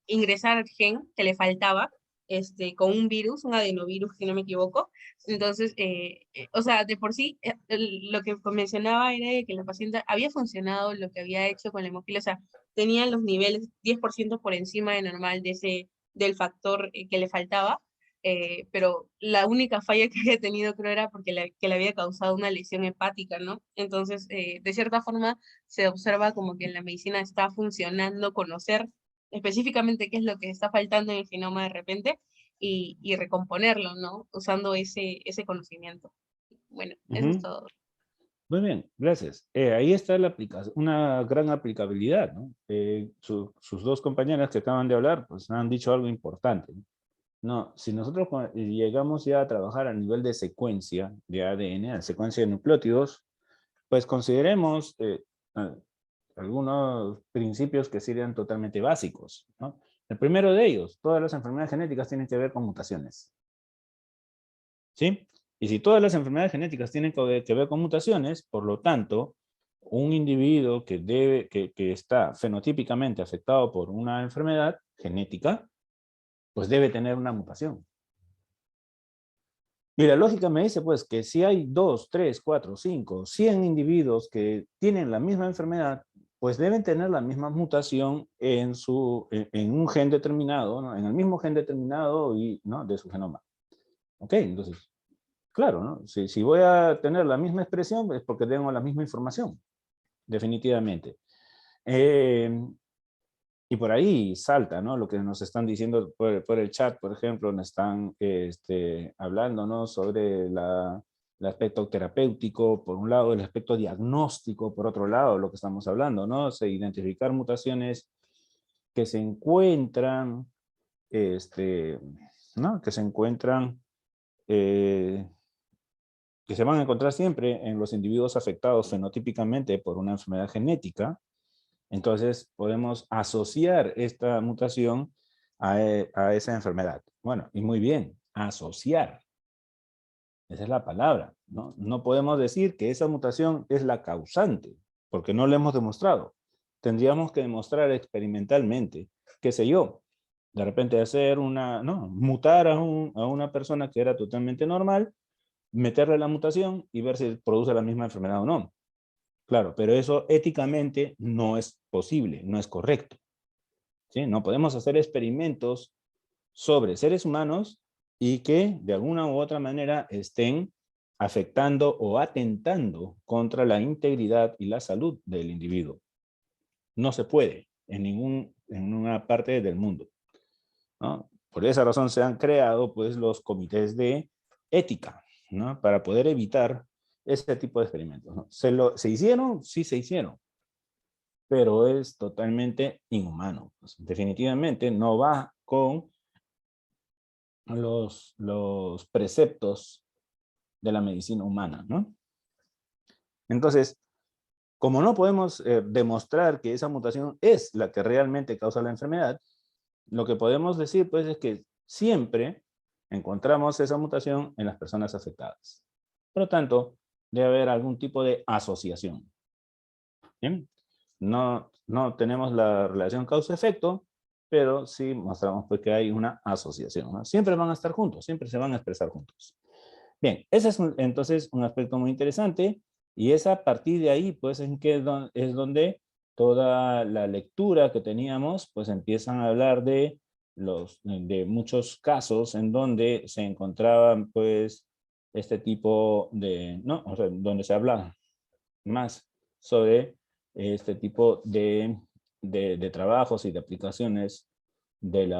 ingresar el gen que le faltaba, con un virus, un adenovirus, si no me equivoco. Entonces, o sea, de por sí, lo que mencionaba era de que la paciente había funcionado lo que había hecho con la hemofilia, o sea, tenía los niveles 10% por encima de normal del factor que le faltaba, pero la única falla que había tenido creo era porque que le había causado una lesión hepática, ¿no? Entonces, de cierta forma, se observa como que en la medicina está funcionando conocer específicamente qué es lo que está faltando en el genoma de repente y recomponerlo, ¿no? Usando ese conocimiento. Bueno, eso es todo. Muy bien, gracias. Ahí está una gran aplicabilidad, ¿no? Sus dos compañeras que acaban de hablar, pues han dicho algo importante. No, si nosotros llegamos ya a trabajar a nivel de secuencia de ADN, a secuencia de nucleótidos, pues consideremos algunos principios que serían totalmente básicos, ¿no? El primero de ellos, todas las enfermedades genéticas tienen que ver con mutaciones. ¿Sí? Y si todas las enfermedades genéticas tienen que ver con mutaciones, por lo tanto, un individuo que está fenotípicamente afectado por una enfermedad genética, pues debe tener una mutación. Y la lógica me dice, pues, que si hay 2, 3, 4, 5, 100 individuos que tienen la misma enfermedad, pues deben tener la misma mutación en un gen determinado, ¿no? En el mismo gen determinado ¿no? de su genoma. ¿Ok? Entonces, claro, ¿no? Si voy a tener la misma expresión, es porque tengo la misma información, definitivamente. Y por ahí salta, ¿no? Lo que nos están diciendo por el chat, por ejemplo, nos están hablando, ¿no? Sobre el aspecto terapéutico, por un lado, el aspecto diagnóstico, por otro lado, lo que estamos hablando, ¿no? O sea, identificar mutaciones que se encuentran, ¿no? Que se encuentran, que se van a encontrar siempre en los individuos afectados fenotípicamente por una enfermedad genética. Entonces podemos asociar esta mutación a esa enfermedad. Bueno, y muy bien, asociar. Esa es la palabra, ¿no? No podemos decir que esa mutación es la causante, porque no lo hemos demostrado. Tendríamos que demostrar experimentalmente, qué sé yo, de repente hacer mutar a una persona que era totalmente normal, meterle la mutación y ver si produce la misma enfermedad o no. Claro, pero eso éticamente no es posible, no es correcto. ¿Sí? No podemos hacer experimentos sobre seres humanos y que de alguna u otra manera estén afectando o atentando contra la integridad y la salud del individuo. No se puede en ninguna parte del mundo, ¿no? Por esa razón se han creado pues los comités de ética, ¿no? Para poder evitar ese tipo de experimentos, ¿no? ¿Se hicieron? Sí se hicieron, pero es totalmente inhumano. Pues, definitivamente no va con los preceptos de la medicina humana, ¿no? Entonces, como no podemos demostrar que esa mutación es la que realmente causa la enfermedad, lo que podemos decir pues es que siempre encontramos esa mutación en las personas afectadas. Por lo tanto, debe haber algún tipo de asociación. ¿Bien? No tenemos la relación causa-efecto, pero sí mostramos pues, que hay una asociación, ¿no? Siempre van a estar juntos, siempre se van a expresar juntos. Bien, ese es entonces un aspecto muy interesante y es a partir de ahí pues es donde toda la lectura que teníamos pues empiezan a hablar de muchos casos en donde se encontraban pues este tipo de, ¿no? O sea, donde se habla más sobre este tipo de trabajos y de aplicaciones del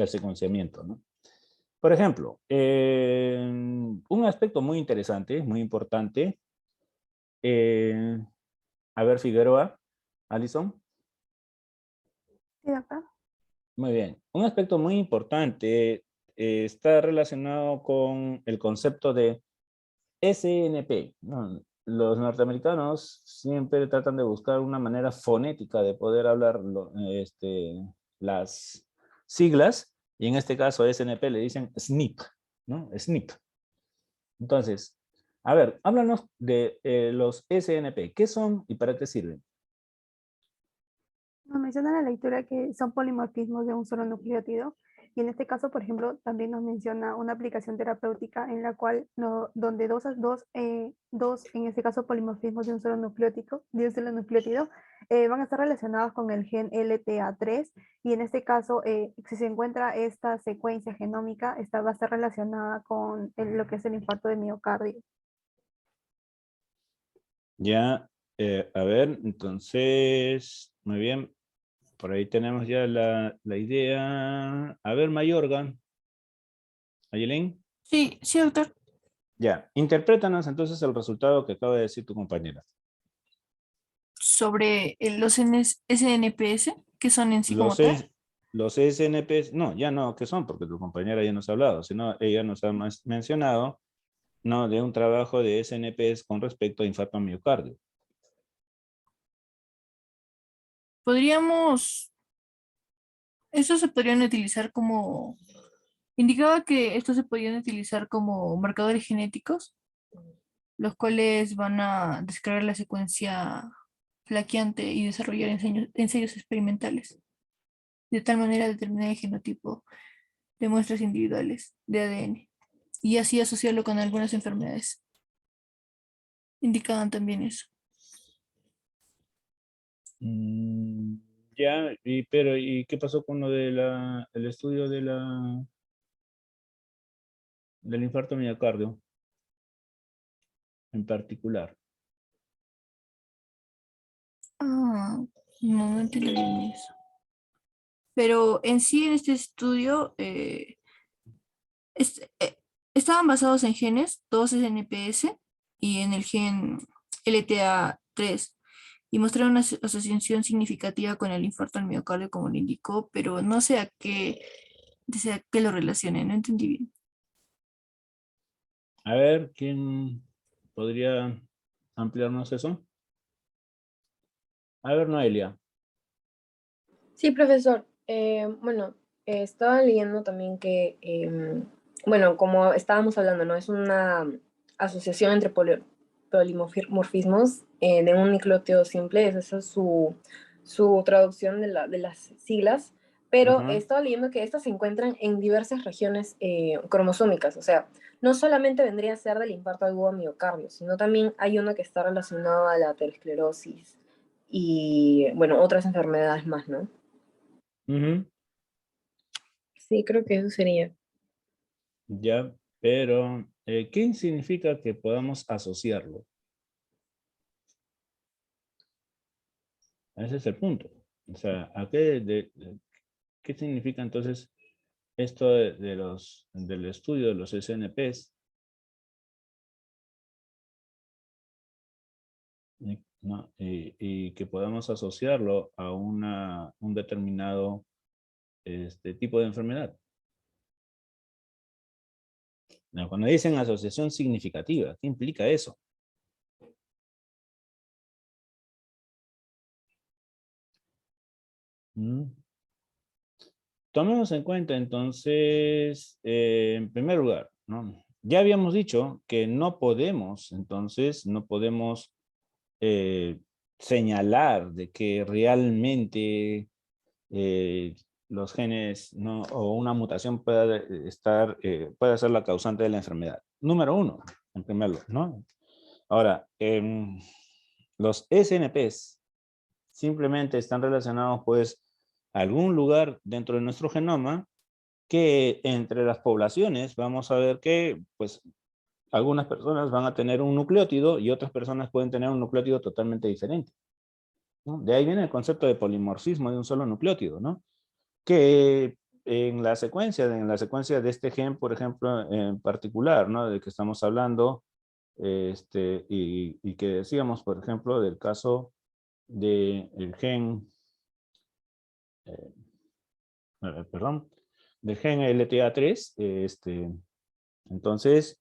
secuenciamiento, ¿no? Por ejemplo, un aspecto muy interesante, muy importante. A ver, Figueroa, Alison. Sí, doctor. Muy bien. Un aspecto muy importante está relacionado con el concepto de SNP, ¿no? Los norteamericanos siempre tratan de buscar una manera fonética de poder hablar las siglas, y en este caso SNP le dicen SNP, ¿no? SNP. Entonces, a ver, háblanos de los SNP. ¿Qué son y para qué sirven? Nos menciona en la lectura que son polimorfismos de un solo nucleótido y en este caso, por ejemplo, también nos menciona una aplicación terapéutica en la cual donde dos, en este caso, polimorfismos de un solo nucleótido van a estar relacionados con el gen LTA3 y en este caso, si se encuentra esta secuencia genómica, esta va a estar relacionada con lo que es el infarto de miocardio. Ya, a ver, entonces, muy bien. Por ahí tenemos ya la idea. A ver, Mayorga. ¿Ayelén? Sí, sí, doctor. Ya, interprétanos entonces el resultado que acaba de decir tu compañera. Sobre los SNPS, que son en sí como Los, tal. los SNPs, no, ya no, ¿qué son? Porque tu compañera ya nos ha hablado, sino ella nos ha mencionado, ¿no? De un trabajo de SNPs con respecto a infarto al miocardio. Estos se podrían utilizar como, indicaba que estos se podrían utilizar como marcadores genéticos, los cuales van a descargar la secuencia flaqueante y desarrollar ensayos experimentales, de tal manera determinar el genotipo de muestras individuales de ADN y así asociarlo con algunas enfermedades. Indicaban también eso. Ya, pero ¿y qué pasó con lo de el estudio del infarto miocardio en particular? No, no entendí bien eso. Pero en sí, en este estudio, es- eh, estaban basados en genes, dos SNPS y en el gen LTA3, y mostraron una asociación significativa con el infarto al miocardio, como lo indicó, pero no sé a qué lo relacioné, no entendí bien. A ver, ¿quién podría ampliarnos eso? A ver, Noelia. Sí, profesor. Bueno, estaba leyendo también que bueno, como estábamos hablando, ¿no? Es una asociación entre polimorfismos de un nucleótido simple, esa es su traducción de las siglas, pero he estado leyendo que estas se encuentran en diversas regiones cromosómicas, o sea, no solamente vendría a ser del infarto agudo miocardio, sino también hay uno que está relacionado a la aterosclerosis y, bueno, otras enfermedades más, ¿no? Sí, creo que eso sería. Ya, pero ¿qué significa que podamos asociarlo? Ese es el punto. O sea, ¿qué significa entonces esto del estudio de los SNPs? ¿No? Y que podamos asociarlo a un determinado tipo de enfermedad. No, cuando dicen asociación significativa, ¿qué implica eso? Tomemos en cuenta entonces, en primer lugar, ¿no? Ya habíamos dicho que no podemos, entonces, no podemos señalar de que realmente los genes, ¿no? O una mutación puede ser la causante de la enfermedad. Número uno, en primer lugar, ¿no? Ahora, los SNPs simplemente están relacionados, pues, a algún lugar dentro de nuestro genoma que entre las poblaciones vamos a ver que, pues, algunas personas van a tener un nucleótido y otras personas pueden tener un nucleótido totalmente diferente, ¿no? De ahí viene el concepto de polimorfismo de un solo nucleótido, ¿no? Que en la secuencia de este gen, por ejemplo, en particular, ¿no? De que estamos hablando, y que decíamos, por ejemplo, del caso del gen, perdón, del gen LTA3, entonces,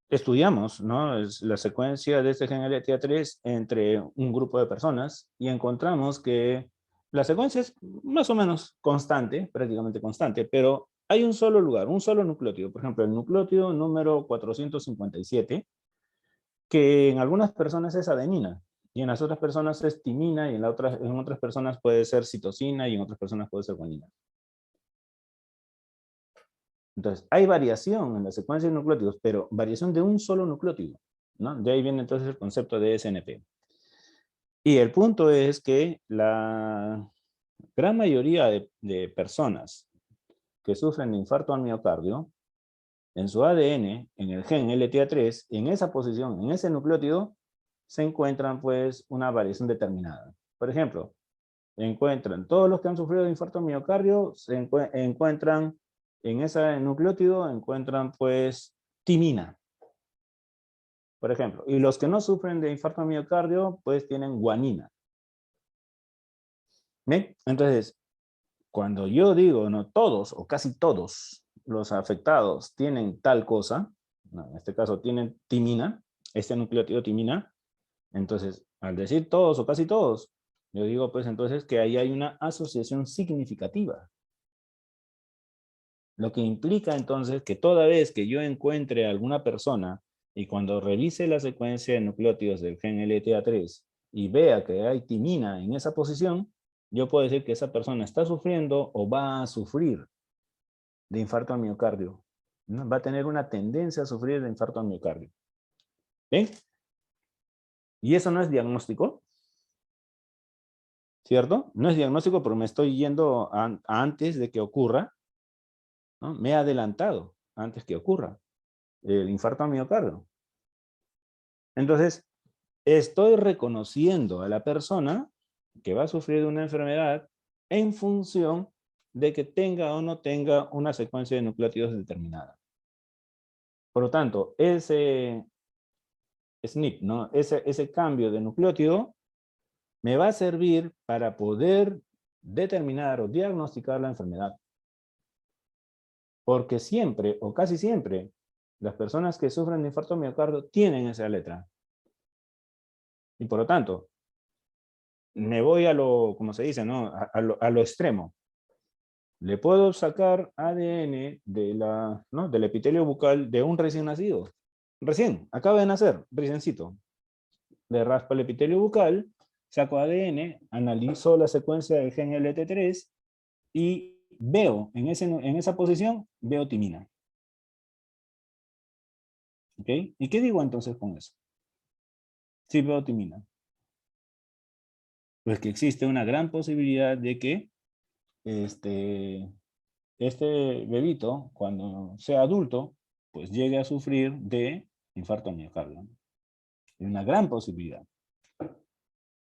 estudiamos, ¿no? Es la secuencia de este gen LTA3 entre un grupo de personas y encontramos que la secuencia es más o menos constante, prácticamente constante, pero hay un solo lugar, un solo nucleótido. Por ejemplo, el nucleótido número 457, que en algunas personas es adenina y en las otras personas es timina y en otras personas puede ser citosina y en otras personas puede ser guanina. Entonces, hay variación en la secuencia de nucleótidos, pero variación de un solo nucleótido, ¿no? De ahí viene entonces el concepto de SNP. Y el punto es que la gran mayoría de personas que sufren de infarto al miocardio, en su ADN, en el gen LTA3, en esa posición, en ese nucleótido, se encuentran pues una variación determinada. Por ejemplo, todos los que han sufrido de infarto al miocardio, encuentran en ese nucleótido, encuentran pues timina, por ejemplo. Y los que no sufren de infarto al miocardio, pues tienen guanina. ¿Bien? Entonces, cuando yo digo, no todos o casi todos los afectados tienen tal cosa, no, en este caso tienen timina, este nucleótido timina, entonces, al decir todos o casi todos, yo digo pues entonces que ahí hay una asociación significativa. Lo que implica entonces que toda vez que yo encuentre a alguna persona y cuando revise la secuencia de nucleótidos del gen LTA3 y vea que hay timina en esa posición, yo puedo decir que esa persona está sufriendo o va a sufrir de infarto al miocardio, ¿no? Va a tener una tendencia a sufrir de infarto al miocardio. ¿Ven? Y eso no es diagnóstico, ¿cierto? No es diagnóstico, pero me estoy yendo antes de que ocurra, ¿no? Me he adelantado antes que ocurra el infarto al miocardio. Entonces, estoy reconociendo a la persona que va a sufrir de una enfermedad en función de que tenga o no tenga una secuencia de nucleótidos determinada. Por lo tanto, ese SNP, ¿no? Ese cambio de nucleótido me va a servir para poder determinar o diagnosticar la enfermedad. Porque siempre, o casi siempre, las personas que sufren de infarto miocardio tienen esa letra. Y por lo tanto, me voy a lo, como se dice, ¿no? A lo extremo. Le puedo sacar ADN del epitelio bucal de un recién nacido. Recién, acaba de nacer, reciencito. Le raspo el epitelio bucal, saco ADN, analizo la secuencia del gen LT3 y veo, en esa posición, veo timina. ¿Ok? ¿Y qué digo entonces con eso? Sí veo timina. Pues que existe una gran posibilidad de que este bebito, cuando sea adulto, pues llegue a sufrir de infarto miocardio. Hay una gran posibilidad.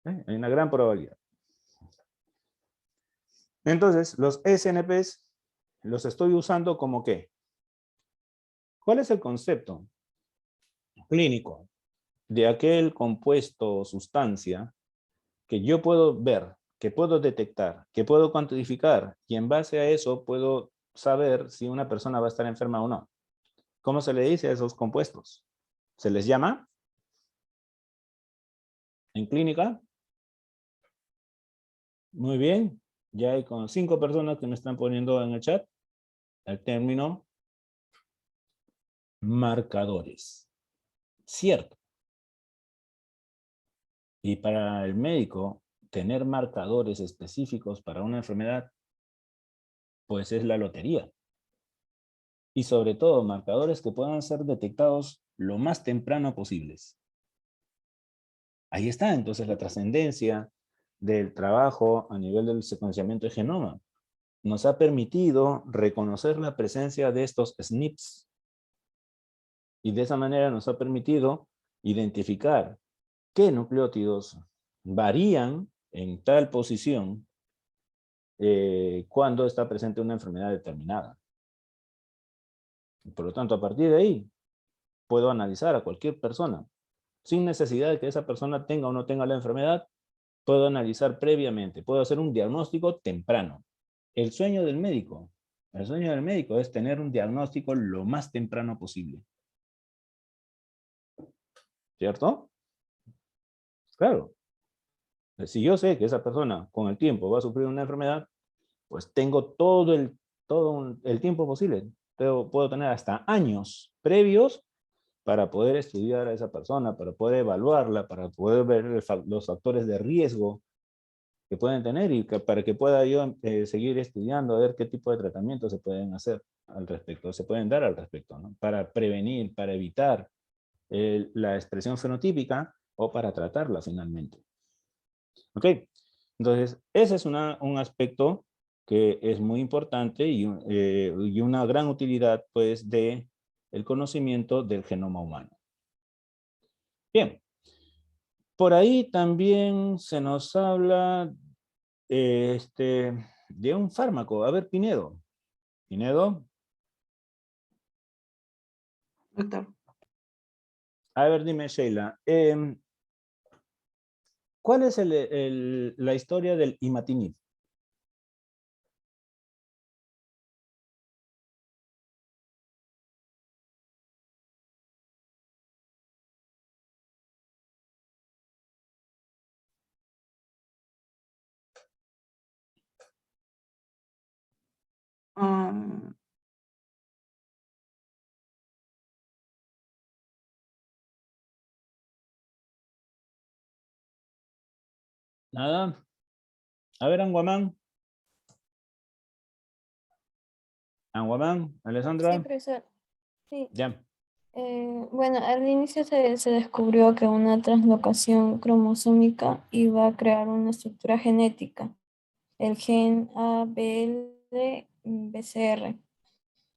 Hay una gran probabilidad. Entonces, los SNPs los estoy usando como ¿qué? ¿Cuál es el concepto clínico de aquel compuesto o sustancia que yo puedo ver, que puedo detectar, que puedo cuantificar, y en base a eso puedo saber si una persona va a estar enferma o no? ¿Cómo se le dice a esos compuestos? ¿Se les llama en clínica? Muy bien. Ya hay con 5 personas que me están poniendo en el chat el término marcadores. Cierto. Y para el médico, tener marcadores específicos para una enfermedad, pues es la lotería. Y sobre todo, marcadores que puedan ser detectados lo más temprano posibles. Ahí está entonces la trascendencia del trabajo a nivel del secuenciamiento de genoma. Nos ha permitido reconocer la presencia de estos SNPs. Y de esa manera nos ha permitido identificar qué nucleótidos varían en tal posición cuando está presente una enfermedad determinada. Por lo tanto, a partir de ahí, puedo analizar a cualquier persona. Sin necesidad de que esa persona tenga o no tenga la enfermedad, puedo analizar previamente, puedo hacer un diagnóstico temprano. El sueño del médico es tener un diagnóstico lo más temprano posible. ¿Cierto? Claro. Si yo sé que esa persona con el tiempo va a sufrir una enfermedad, pues tengo todo el tiempo posible. Puedo tener hasta años previos para poder estudiar a esa persona, para poder evaluarla, para poder ver los factores de riesgo que pueden tener y para que pueda yo seguir estudiando a ver qué tipo de tratamientos se pueden hacer al respecto, se pueden dar al respecto, ¿no? Para prevenir, para evitar la expresión fenotípica o para tratarla finalmente. ¿Ok? Entonces, ese es un aspecto que es muy importante y una gran utilidad, pues, de el conocimiento del genoma humano. Bien. Por ahí también se nos habla de un fármaco. A ver, Pinedo. Pinedo. Doctor. A ver, dime, Sheila. ¿Cuál es la historia del imatinib? Nada. A ver, Anguamán. Anguamán, Sí, Alessandra. profesor. Sí. Ya. Bueno, al inicio se descubrió que una translocación cromosómica iba a crear una estructura genética, el gen ABL-BCR,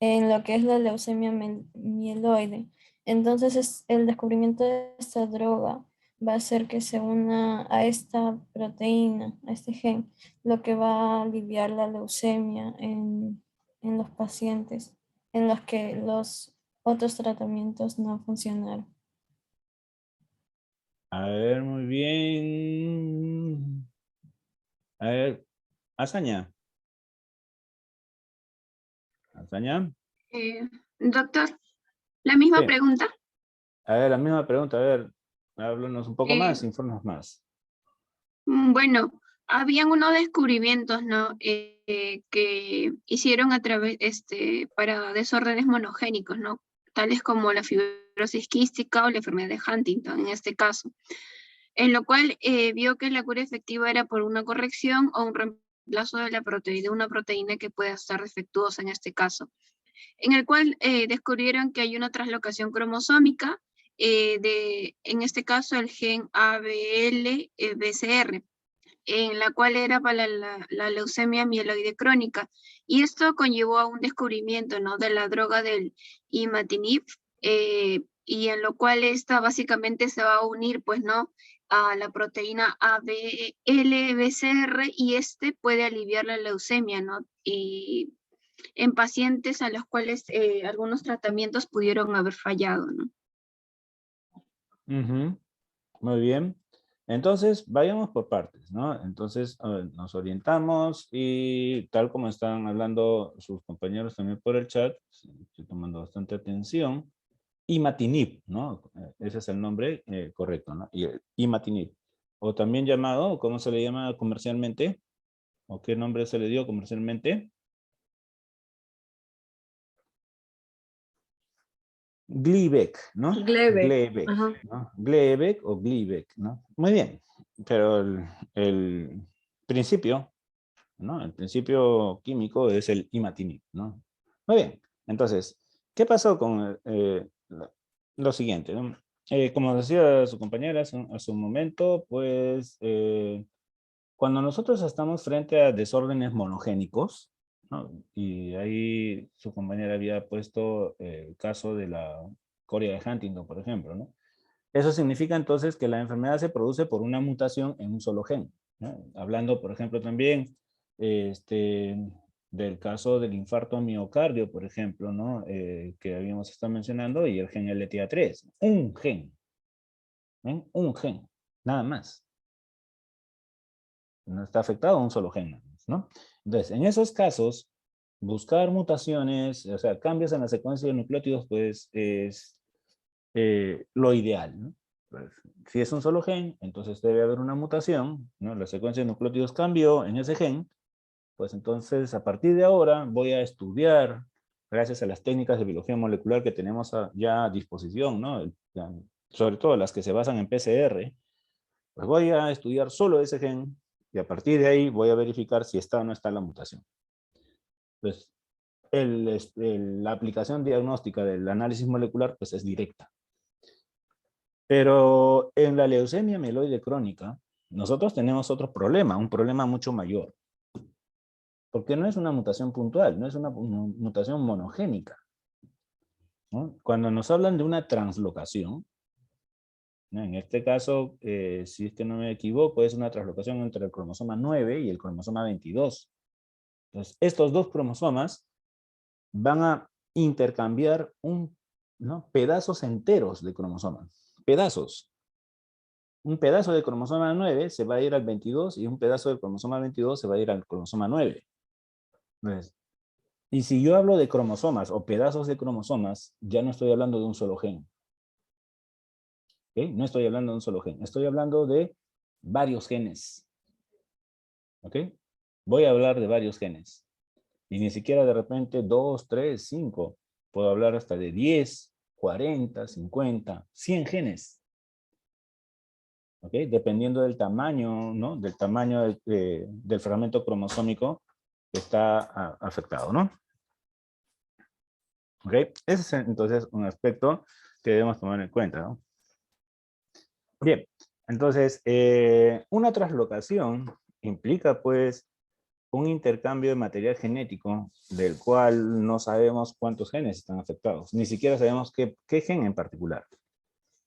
en lo que es la leucemia mieloide. Entonces, el descubrimiento de esta droga va a hacer que se una a esta proteína, a este gen, lo que va a aliviar la leucemia en los pacientes en los que los otros tratamientos no funcionaron. A ver, muy bien. A ver, Azaña. Azaña. Doctor, la misma Sí. pregunta. A ver, la misma pregunta. A ver, háblanos un poco Eh, más, infórmanos más. Bueno, habían unos descubrimientos, ¿no? Que hicieron a través, para desórdenes monogénicos, ¿no? Tales como la fibrosis quística o la enfermedad de Huntington, en este caso, en lo cual vio que la cura efectiva era por una corrección o un reemplazo de la proteína, de una proteína que pueda estar defectuosa en este caso, en el cual descubrieron que hay una translocación cromosómica en este caso, el gen ABL-BCR, en la cual era para la leucemia mieloide crónica. Y esto conllevó a un descubrimiento, ¿no?, de la droga del imatinib, y en lo cual esta básicamente se va a unir, pues, ¿no?, a la proteína ABL-BCR, y puede aliviar la leucemia, ¿no? Y en pacientes a los cuales algunos tratamientos pudieron haber fallado, ¿no? Muy bien. Entonces, vayamos por partes, ¿no? Entonces, nos orientamos y tal como están hablando sus compañeros también por el chat, estoy tomando bastante atención, imatinib, ¿no? Ese es el nombre correcto, ¿no? Imatinib. O también llamado, ¿cómo se le llama comercialmente? ¿O qué nombre se le dio comercialmente? Gleevec, ¿no? Gleevec, ajá. ¿no? Gleevec o Gleevec, ¿no? Muy bien, pero el principio, ¿no? El principio químico es el imatinib, ¿no? Muy bien, entonces, ¿qué pasó con lo siguiente, ¿no? Como decía su compañera hace un momento, pues, cuando nosotros estamos frente a desórdenes monogénicos, ¿no? Y ahí su compañera había puesto el caso de la coria de Huntington, por ejemplo, ¿no? Eso significa entonces que la enfermedad se produce por una mutación en un solo gen, ¿no? Hablando, por ejemplo, también del caso del infarto miocardio, por ejemplo, ¿no? Que habíamos estado mencionando, y el gen LTA3. Un gen. ¿Ven? Un gen. Nada más. No está afectado un solo gen, ¿no? Entonces, en esos casos, buscar mutaciones, o sea, cambios en la secuencia de nucleótidos, pues es lo ideal, ¿no? Pues, si es un solo gen, entonces debe haber una mutación, ¿no? La secuencia de nucleótidos cambió en ese gen, pues entonces a partir de ahora voy a estudiar, gracias a las técnicas de biología molecular que tenemos ya a disposición, ¿no? Sobre todo las que se basan en PCR, pues voy a estudiar solo ese gen, y a partir de ahí voy a verificar si está o no está la mutación. Pues la aplicación diagnóstica del análisis molecular pues es directa. Pero en la leucemia mieloide crónica, nosotros tenemos otro problema, un problema mucho mayor. Porque no es una mutación puntual, no es una mutación monogénica, ¿no? Cuando nos hablan de una translocación, ¿no? En este caso, si es que no me equivoco, es una translocación entre el cromosoma 9 y el cromosoma 22. Entonces, estos dos cromosomas van a intercambiar ¿no? pedazos enteros de cromosomas. Pedazos. Un pedazo del cromosoma 9 se va a ir al 22 y un pedazo del cromosoma 22 se va a ir al cromosoma 9. Entonces, y si yo hablo de cromosomas o pedazos de cromosomas, ya no estoy hablando de un solo gen. ¿Okay? No estoy hablando de un solo gen. Estoy hablando de varios genes. ¿Ok? Voy a hablar de varios genes. Y ni siquiera de repente 2, 3, 5. Puedo hablar hasta de 10, 40, 50, 100 genes. ¿Ok? Dependiendo del tamaño, ¿no? Del tamaño del fragmento cromosómico que está afectado, ¿no? ¿Ok? Ese es entonces un aspecto que debemos tomar en cuenta, ¿no? Bien, entonces, una translocación implica, pues, un intercambio de material genético del cual no sabemos cuántos genes están afectados. Ni siquiera sabemos qué gen en particular.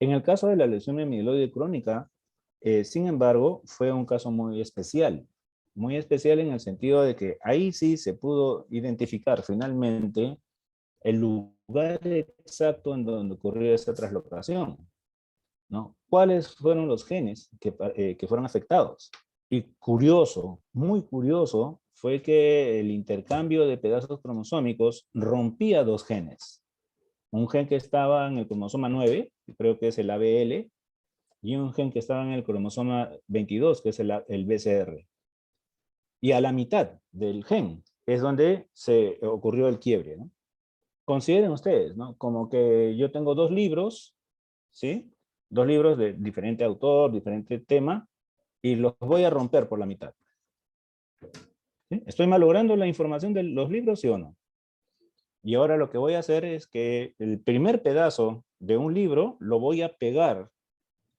En el caso de la leucemia mieloide crónica, sin embargo, fue un caso muy especial. Muy especial en el sentido de que ahí sí se pudo identificar finalmente el lugar exacto en donde ocurrió esa translocación, ¿no? ¿Cuáles fueron los genes que fueron afectados? Y curioso, muy curioso, fue que el intercambio de pedazos cromosómicos rompía dos genes. Un gen que estaba en el cromosoma 9, que creo que es el ABL, y un gen que estaba en el cromosoma 22, que es el BCR. Y a la mitad del gen es donde se ocurrió el quiebre, ¿no? Consideren ustedes, ¿no? Como que yo tengo 2 libros, ¿sí? 2 libros de diferente autor, diferente tema, y los voy a romper por la mitad. ¿Sí? ¿Estoy malogrando la información de los libros, sí o no? Y ahora lo que voy a hacer es que el primer pedazo de un libro lo voy a pegar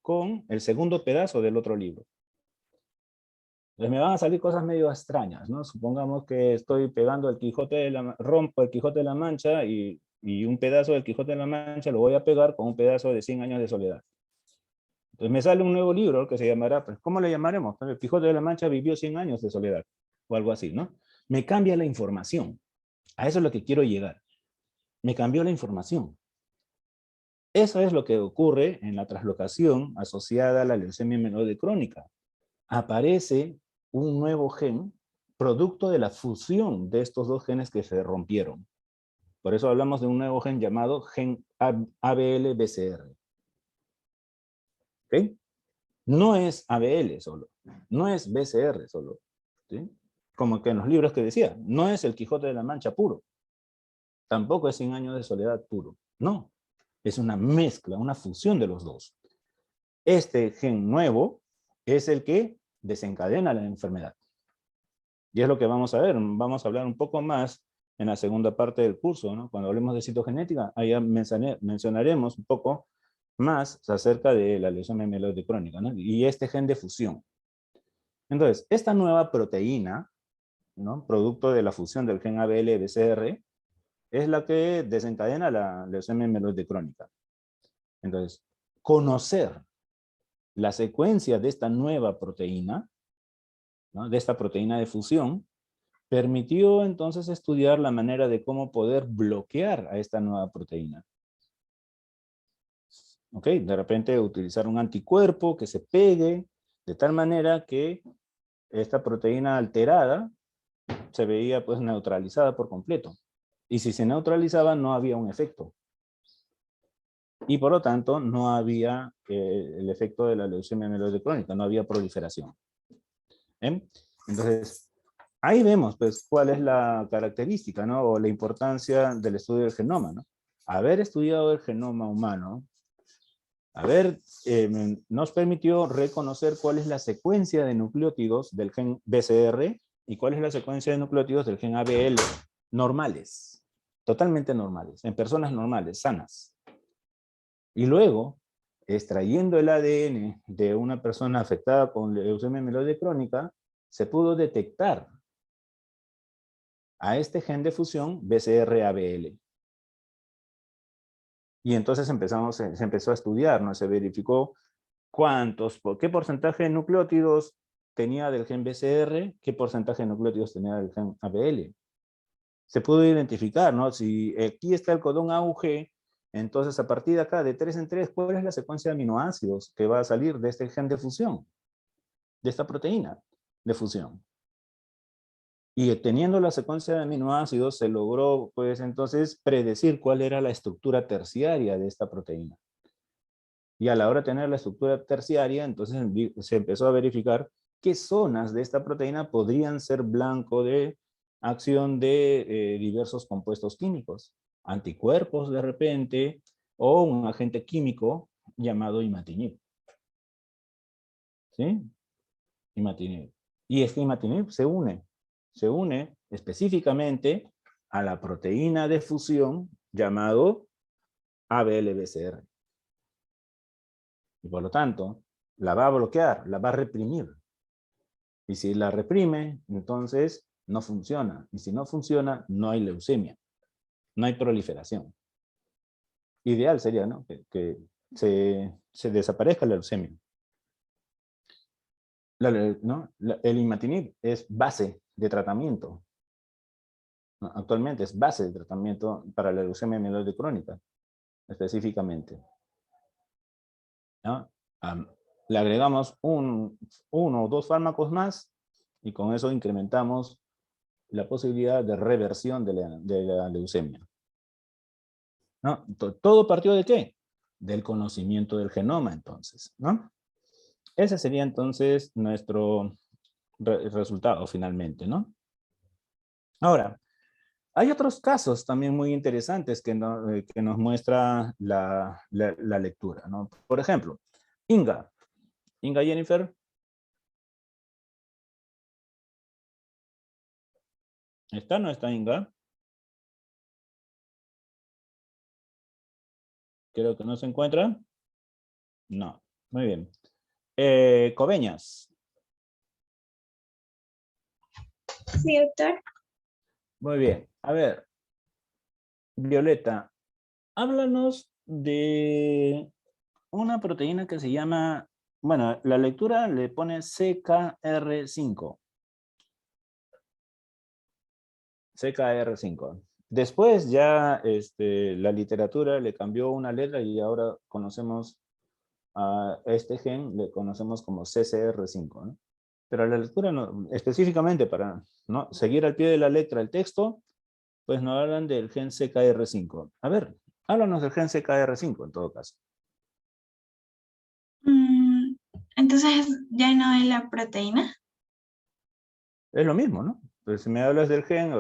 con el segundo pedazo del otro libro. Entonces me van a salir cosas medio extrañas, ¿no? Supongamos que estoy pegando el Quijote de la... rompo el Quijote de la Mancha y un pedazo del Quijote de la Mancha lo voy a pegar con un pedazo de 100 años de soledad. Entonces me sale un nuevo libro que se llamará, pues, ¿cómo le llamaremos? El Quijote de la Mancha vivió 100 años de soledad, o algo así, ¿no? Me cambia la información. A eso es lo que quiero llegar. Me cambió la información. Eso es lo que ocurre en la translocación asociada a la leucemia mieloide crónica. Aparece un nuevo gen producto de la fusión de estos 2 genes que se rompieron. Por eso hablamos de un nuevo gen llamado gen ABL-BCR. ¿Ok? No es ABL solo, no es BCR solo. ¿Sí? Como que en los libros que decía, no es el Quijote de la Mancha puro. Tampoco es 100 años de soledad puro. No, es una mezcla, una fusión de los 2. Este gen nuevo es el que desencadena la enfermedad. Y es lo que vamos a ver. Vamos a hablar un poco más en la segunda parte del curso, ¿no? Cuando hablemos de citogenética, allá mencionaremos un poco más acerca de la leucemia mieloide crónica, ¿no? Y este gen de fusión. Entonces, esta nueva proteína, ¿no? Producto de la fusión del gen ABL-BCR, es la que desencadena la leucemia mieloide crónica. Entonces, conocer la secuencia de esta nueva proteína, ¿no? De esta proteína de fusión, permitió entonces estudiar la manera de cómo poder bloquear a esta nueva proteína. ¿Ok? De repente utilizar un anticuerpo que se pegue de tal manera que esta proteína alterada se veía pues neutralizada por completo. Y si se neutralizaba no había un efecto. Y por lo tanto no había el efecto de la leucemia mieloide crónica, no había proliferación. Entonces, ahí vemos pues cuál es la característica, ¿no? O la importancia del estudio del genoma, ¿no? Haber estudiado el genoma humano, nos permitió reconocer cuál es la secuencia de nucleótidos del gen BCR y cuál es la secuencia de nucleótidos del gen ABL normales, totalmente normales, en personas normales, sanas. Y luego, extrayendo el ADN de una persona afectada con leucemia mieloide crónica, se pudo detectar a este gen de fusión BCR-ABL. Y entonces se empezó a estudiar, ¿no? Se verificó qué porcentaje de nucleótidos tenía del gen BCR, qué porcentaje de nucleótidos tenía del gen ABL. Se pudo identificar, ¿no? Si aquí está el codón AUG, entonces a partir de acá, de 3 en 3, ¿cuál es la secuencia de aminoácidos que va a salir de este gen de fusión? De esta proteína de fusión. Y teniendo la secuencia de aminoácidos, se logró, pues entonces, predecir cuál era la estructura terciaria de esta proteína. Y a la hora de tener la estructura terciaria, entonces se empezó a verificar qué zonas de esta proteína podrían ser blanco de acción de diversos compuestos químicos, anticuerpos de repente, o un agente químico llamado imatinib. ¿Sí? Imatinib. Y este imatinib se une específicamente a la proteína de fusión llamado ABL-BCR. Y por lo tanto, la va a bloquear, la va a reprimir. Y si la reprime, entonces no funciona. Y si no funciona, no hay leucemia. No hay proliferación. Ideal sería, ¿no? Que se desaparezca la leucemia. El imatinib es base de tratamiento. Actualmente es base de tratamiento para la leucemia mieloide crónica, específicamente. ¿No? Le agregamos uno o dos fármacos más y con eso incrementamos la posibilidad de reversión de la leucemia. ¿No? ¿Todo partió de qué? Del conocimiento del genoma, entonces, ¿no? Ese sería entonces nuestro resultado finalmente, ¿no? Ahora, hay otros casos también muy interesantes que nos muestra la lectura, ¿no? Por ejemplo, Inga Jennifer. ¿Está o no está Inga? Creo que no se encuentra. No, muy bien. Coveñas. Sí, doctor. Muy bien. A ver, Violeta, háblanos de una proteína que se llama, bueno, la lectura le pone CKR5. CKR5. Después ya la literatura le cambió una letra y ahora conocemos a este gen, le conocemos como CCR5, ¿no? Pero la lectura, no, específicamente para ¿no? seguir al pie de la letra el texto, pues nos hablan del gen CKR5. A ver, háblanos del gen CKR5 en todo caso. Entonces, ¿ya no es la proteína? Es lo mismo, ¿no? Pues si me hablas del gen,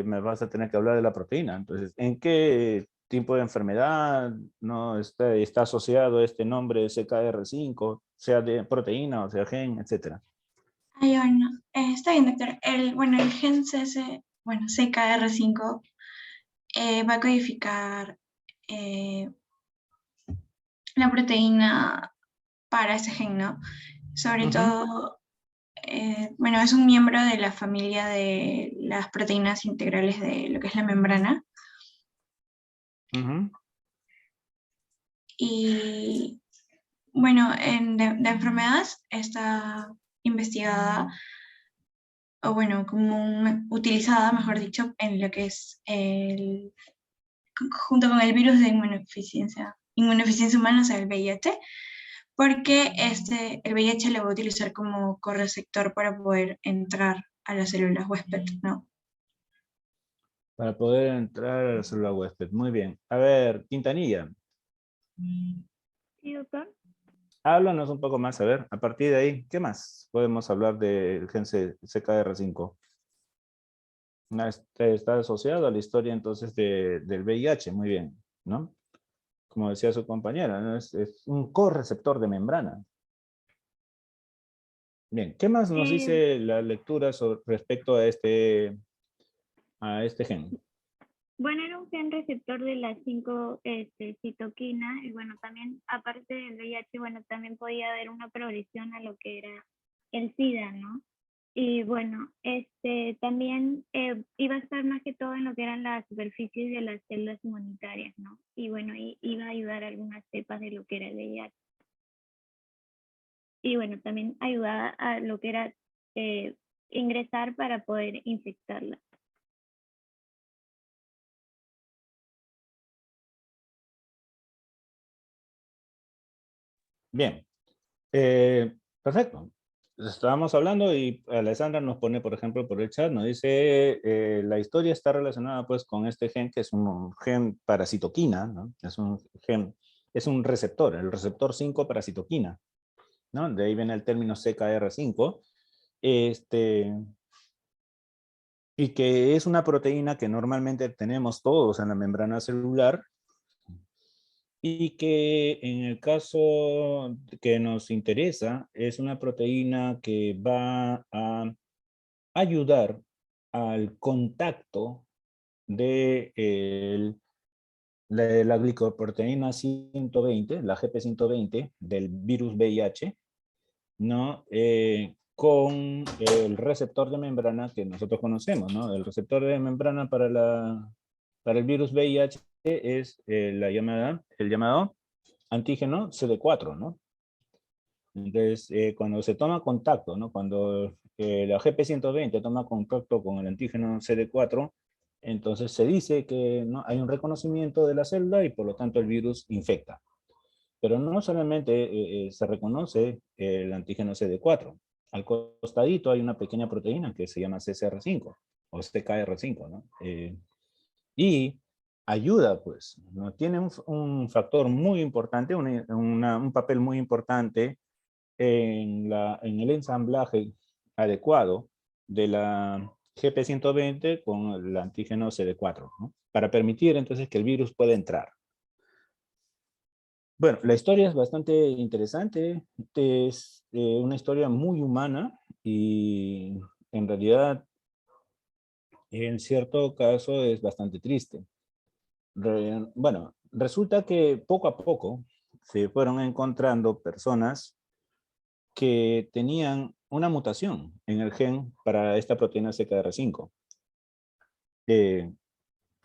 me vas a tener que hablar de la proteína. Entonces, ¿en qué tipo de enfermedad no está asociado este nombre CKR5, sea de proteína o sea gen, etcétera? Ay, bueno, está bien, doctor. El gen CKR5 va a codificar la proteína para ese gen, ¿no? Sobre todo, es un miembro de la familia de las proteínas integrales de lo que es la membrana. Y bueno, de enfermedades está investigada, o bueno, utilizada, mejor dicho, en lo que es junto con el virus de inmunodeficiencia humana, o sea, el VIH, porque el VIH lo va a utilizar como correceptor para poder entrar a las células huésped, ¿no? Para poder entrar a la célula huésped. Muy bien. A ver, Quintanilla. Sí, doctor. Háblanos un poco más, a ver, a partir de ahí, ¿qué más podemos hablar del gen CKR5? Está asociado a la historia entonces del VIH, muy bien, ¿no? Como decía su compañera, ¿no? Es un correceptor de membrana. Bien, ¿qué más nos dice la lectura respecto a este gen? Bueno, era un gen receptor de las 5 citoquinas y bueno, también aparte del VIH, bueno, también podía haber una progresión a lo que era el SIDA, ¿no? Y bueno, también iba a estar más que todo en lo que eran las superficies de las células inmunitarias, ¿no? Y bueno, iba a ayudar a algunas cepas de lo que era el VIH. Y bueno, también ayudaba a lo que era ingresar para poder infectarla. Bien, perfecto. Estábamos hablando y Alessandra nos pone, por ejemplo, por el chat, nos dice, la historia está relacionada pues con este gen que es un gen para citoquina, ¿no? Es un receptor, el receptor 5 para citoquina, ¿no? De ahí viene el término CKR5, y que es una proteína que normalmente tenemos todos en la membrana celular, y que en el caso que nos interesa es una proteína que va a ayudar al contacto de la glicoproteína 120, la GP120 del virus VIH, ¿no? Con el receptor de membrana que nosotros conocemos, ¿no? El receptor de membrana para el virus VIH es el llamado antígeno CD4, ¿no? Entonces, cuando se toma contacto, ¿no? Cuando la GP120 toma contacto con el antígeno CD4, entonces se dice que ¿no? hay un reconocimiento de la célula y por lo tanto el virus infecta. Pero no solamente se reconoce el antígeno CD4. Al costadito hay una pequeña proteína que se llama CCR5 o CKR5, ¿no? Y ayuda, pues, ¿no? Tiene un factor muy importante, un papel muy importante en el ensamblaje adecuado de la GP120 con el antígeno CD4, ¿no? Para permitir entonces que el virus pueda entrar. Bueno, la historia es bastante interesante, es una historia muy humana y en realidad en cierto caso es bastante triste. Bueno, resulta que poco a poco se fueron encontrando personas que tenían una mutación en el gen para esta proteína CKR5.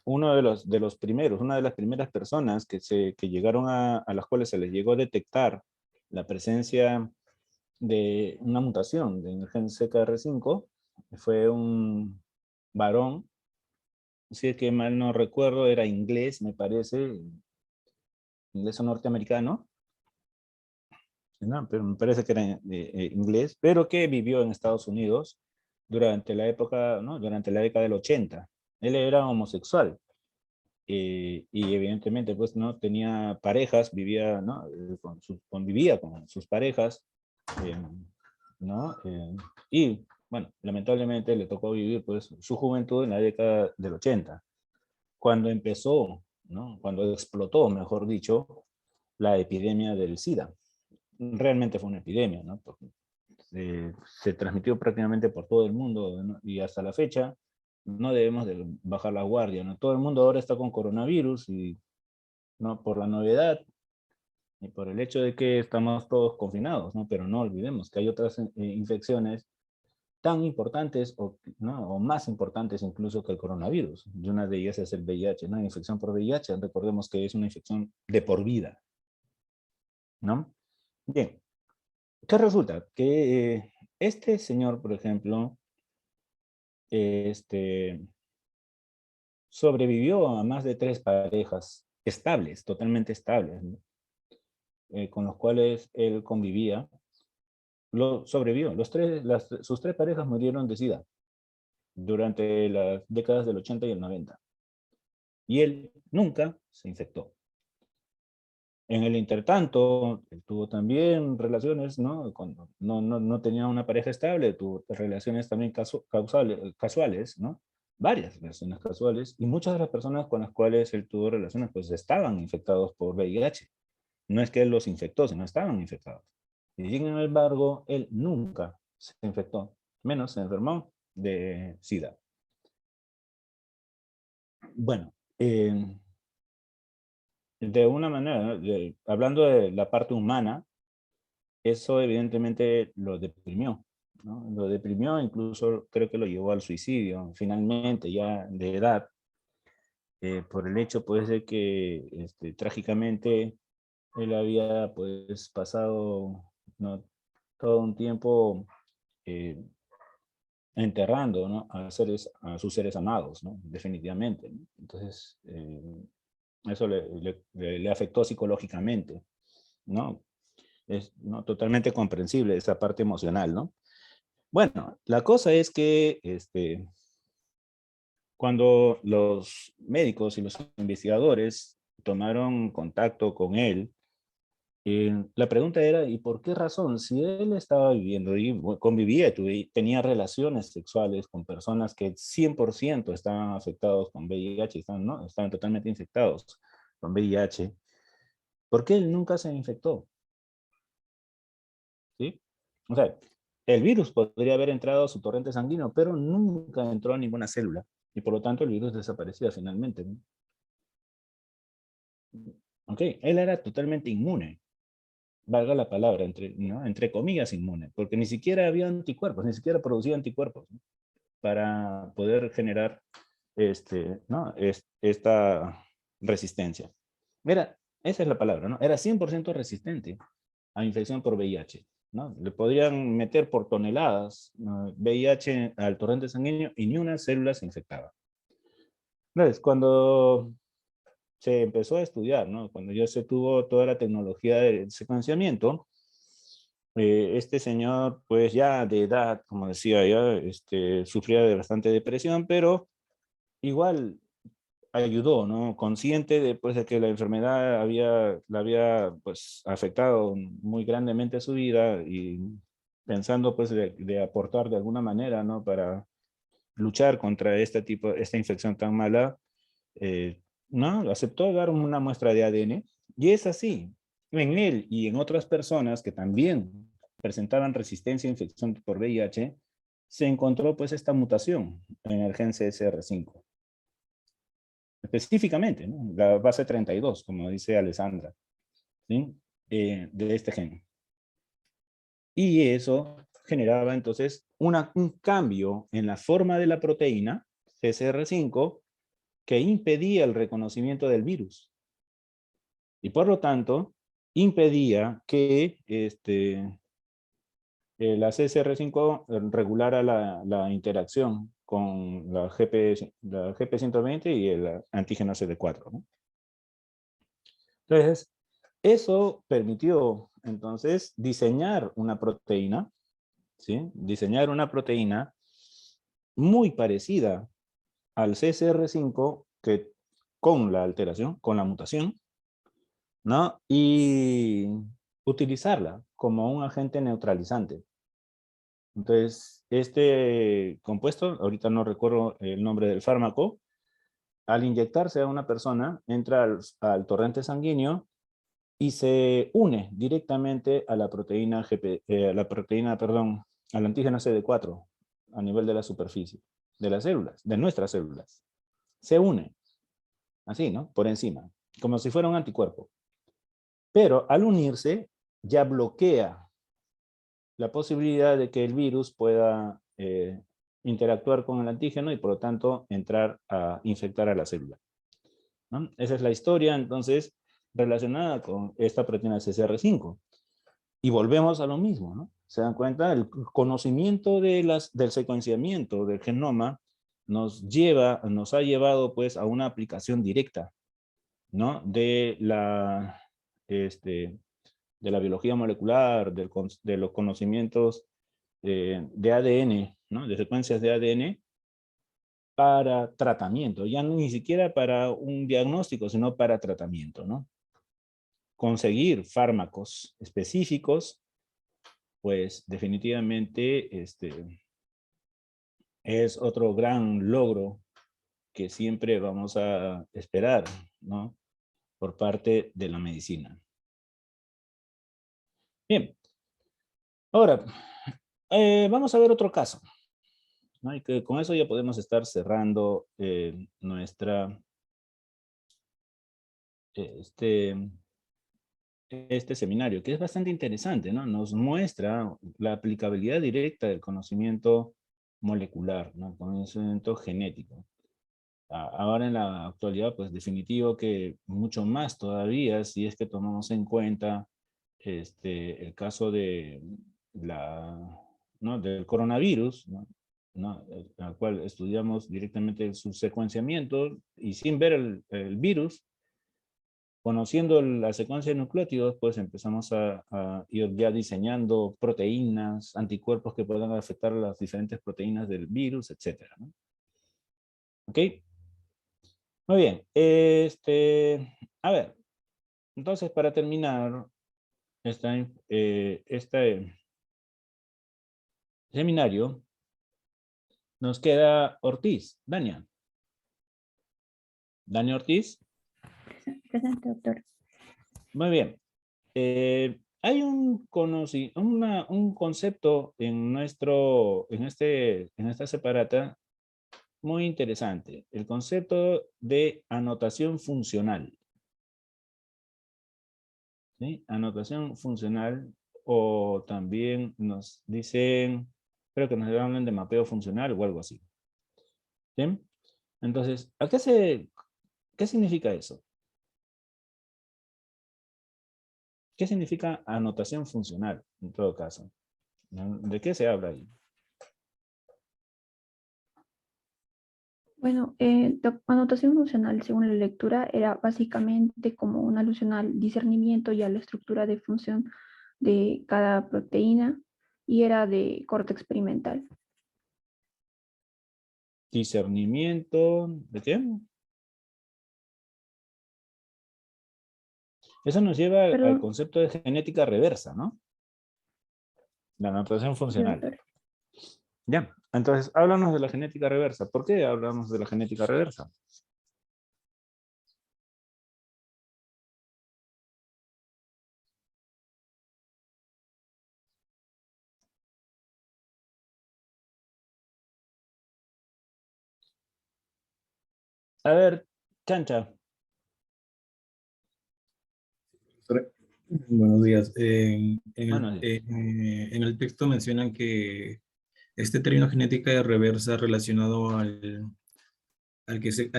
Uno de los primeros, una de las primeras personas que llegaron a las cuales se les llegó a detectar la presencia de una mutación en el gen CKR5 fue un varón, si es que mal no recuerdo, era inglés, me parece, inglés o norteamericano, no, pero me parece que era inglés, pero que vivió en Estados Unidos durante la época, ¿no? Durante la década del 80. Él era homosexual y evidentemente pues no tenía parejas, vivía, ¿no? Convivía con sus parejas, ¿no? Y bueno, lamentablemente le tocó vivir pues su juventud en la década del 80, cuando empezó, ¿no? Cuando explotó, mejor dicho, la epidemia del SIDA. Realmente fue una epidemia, ¿no? Porque se transmitió prácticamente por todo el mundo, ¿no? Y hasta la fecha no debemos de bajar la guardia, ¿no? Todo el mundo ahora está con coronavirus y no por la novedad y por el hecho de que estamos todos confinados, ¿no? Pero no olvidemos que hay otras infecciones tan importantes ¿no? O más importantes incluso que el coronavirus. Y una de ellas es el VIH, ¿no? La infección por VIH, recordemos que es una infección de por vida, ¿no? Bien, ¿qué resulta? Que este señor, por ejemplo, sobrevivió a más de 3 parejas estables, totalmente estables, ¿no? Con los cuales él convivía. Sobrevivió. Sus 3 parejas murieron de SIDA durante las décadas del 80 y el 90. Y él nunca se infectó. En el intertanto, él tuvo también relaciones, ¿no? Cuando no tenía una pareja estable, tuvo relaciones también casuales, ¿no? Varias relaciones casuales, y muchas de las personas con las cuales él tuvo relaciones, pues estaban infectados por VIH. No es que él los infectó, sino estaban infectados. Y sin embargo, él nunca se infectó, menos se enfermó de SIDA. Bueno, de una manera, ¿no? Hablando de la parte humana, eso evidentemente lo deprimió, ¿no? Lo deprimió, incluso creo que lo llevó al suicidio, finalmente ya de edad, por el hecho pues de que trágicamente él había pues pasado, ¿no? Todo un tiempo enterrando, ¿no? A sus seres amados, ¿no? Definitivamente, ¿no? Entonces, eso le afectó psicológicamente, ¿no? Es, ¿no? Totalmente comprensible esa parte emocional, ¿no? Bueno, la cosa es que cuando los médicos y los investigadores tomaron contacto con él, la pregunta era, ¿y por qué razón? Si él estaba viviendo y convivía, tenía relaciones sexuales con personas que 100% estaban afectados con VIH, ¿no? Estaban totalmente infectados con VIH, ¿por qué él nunca se infectó? ¿Sí? O sea, el virus podría haber entrado a su torrente sanguíneo, pero nunca entró a ninguna célula. Y por lo tanto el virus desaparecía finalmente, ¿no? Ok, él era totalmente inmune. Valga la palabra, ¿no? Entre comillas inmune, porque ni siquiera había anticuerpos, ni siquiera producía anticuerpos, ¿no? Para poder generar ¿no? Esta resistencia. Esa es la palabra, ¿no? Era 100% resistente a infección por VIH, ¿no? Le podrían meter por toneladas, ¿no? VIH al torrente sanguíneo y ni una célula se infectaba. Entonces, cuando se empezó a estudiar, ¿no? Cuando ya se tuvo toda la tecnología del secuenciamiento, este señor, pues ya de edad, como decía ya, sufría de bastante depresión, pero igual ayudó, ¿no? Consciente después de que la enfermedad la había pues afectado muy grandemente su vida y pensando pues de aportar de alguna manera, ¿no? Para luchar contra esta infección tan mala, ¿no? Aceptó dar una muestra de ADN, y es así. En él y en otras personas que también presentaban resistencia a infección por VIH, se encontró pues esta mutación en el gen CSR5. Específicamente, ¿no? La base 32, como dice Alessandra, ¿sí? De este gen. Y eso generaba entonces un cambio en la forma de la proteína, CSR5, que impedía el reconocimiento del virus. Y por lo tanto, impedía que la CSR5 regulara la interacción con la GP120 y el antígeno CD4, ¿no? Entonces, eso permitió entonces diseñar una proteína, ¿sí? Diseñar una proteína muy parecida al CSR5 que con la alteración, con la mutación, ¿no? Y utilizarla como un agente neutralizante. Entonces, este compuesto, ahorita no recuerdo el nombre del fármaco, al inyectarse a una persona, entra al torrente sanguíneo y se une directamente a la proteína al antígeno CD4 a nivel de la superficie, de las células, de nuestras células. Se une, así, ¿no? Por encima, como si fuera un anticuerpo. Pero al unirse, ya bloquea la posibilidad de que el virus pueda interactuar con el antígeno y por lo tanto entrar a infectar a la célula, ¿no? Esa es la historia, entonces, relacionada con esta proteína CCR5. Y volvemos a lo mismo, ¿no? ¿Se dan cuenta? El conocimiento del secuenciamiento del genoma nos ha llevado pues a una aplicación directa, ¿no? De la biología molecular, de los conocimientos de ADN, ¿no? De secuencias de ADN para tratamiento, ya ni siquiera para un diagnóstico, sino para tratamiento, ¿no? Conseguir fármacos específicos, pues definitivamente es otro gran logro que siempre vamos a esperar, ¿no? Por parte de la medicina. Bien. Ahora, vamos a ver otro caso, ¿no? Y que con eso ya podemos estar cerrando este seminario, que es bastante interesante, ¿no? Nos muestra la aplicabilidad directa del conocimiento molecular, ¿no? Conocimiento genético. Ahora en la actualidad, pues definitivo que mucho más todavía, si es que tomamos en cuenta el caso de del coronavirus, ¿no? Al cual estudiamos directamente su secuenciamiento y sin ver el virus, conociendo la secuencia de nucleótidos, pues empezamos a ir ya diseñando proteínas, anticuerpos que puedan afectar a las diferentes proteínas del virus, etcétera, ¿no? ¿Ok? Muy bien. A ver, entonces para terminar este seminario, nos queda Ortiz, Dania. Dania Ortiz. Presente, doctor. Muy bien. Hay un concepto en esta separata muy interesante. El concepto de anotación funcional. ¿Sí? Anotación funcional, o también nos dicen, creo que nos hablan de mapeo funcional o algo así. ¿Sí? Entonces, ¿qué significa eso? ¿Qué significa anotación funcional, en todo caso? ¿De qué se habla ahí? Bueno, anotación funcional, según la lectura, era básicamente como una alusión al discernimiento y a la estructura de función de cada proteína, y era de corte experimental. Discernimiento, ¿de qué? Eso nos lleva al concepto de genética reversa, ¿no? La notación funcional. doctor. Ya, entonces háblanos de la genética reversa. ¿Por qué hablamos de la genética reversa? A ver, Chancha. Buenos días. Buenos días. En el texto mencionan que este término genética reversa relacionado al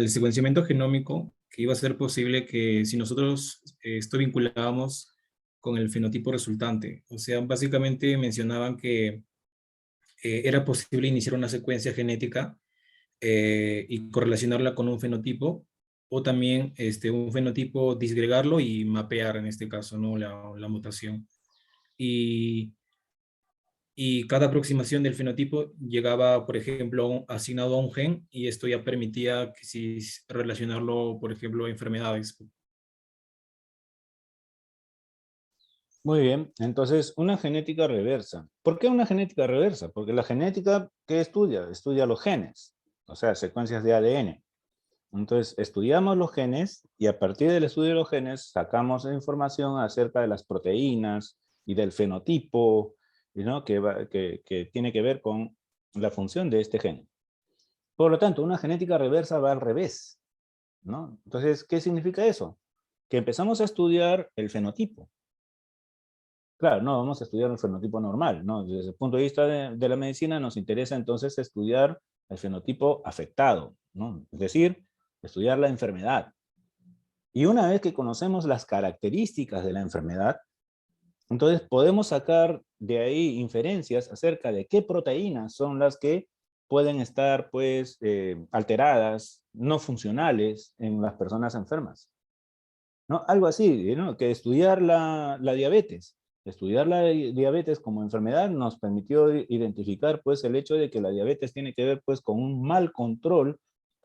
secuenciamiento genómico, que iba a ser posible que si nosotros esto vinculábamos con el fenotipo resultante. O sea, básicamente mencionaban que era posible iniciar una secuencia genética y correlacionarla con un fenotipo, o también un fenotipo disgregarlo y mapear, en este caso, ¿no? la mutación. Y cada aproximación del fenotipo llegaba, por ejemplo, asignado a un gen, y esto ya permitía que si relacionarlo, por ejemplo, a enfermedades. Muy bien, entonces una genética reversa. ¿Por qué una genética reversa? Porque la genética, ¿qué estudia? Estudia los genes, o sea, secuencias de ADN. Entonces, estudiamos los genes y a partir del estudio de los genes sacamos información acerca de las proteínas y del fenotipo, ¿no? que tiene que ver con la función de este gen. Por lo tanto, una genética reversa va al revés, ¿no? Entonces, ¿qué significa eso? Que empezamos a estudiar el fenotipo. Claro, no vamos a estudiar el fenotipo normal, ¿no? Desde el punto de vista de la medicina nos interesa entonces estudiar el fenotipo afectado, ¿no? Es decir, estudiar la enfermedad. Y una vez que conocemos las características de la enfermedad, entonces podemos sacar de ahí inferencias acerca de qué proteínas son las que pueden estar pues alteradas, no funcionales en las personas enfermas, ¿no? Algo así, ¿no? Que estudiar la diabetes. Estudiar la diabetes como enfermedad nos permitió identificar pues el hecho de que la diabetes tiene que ver pues con un mal control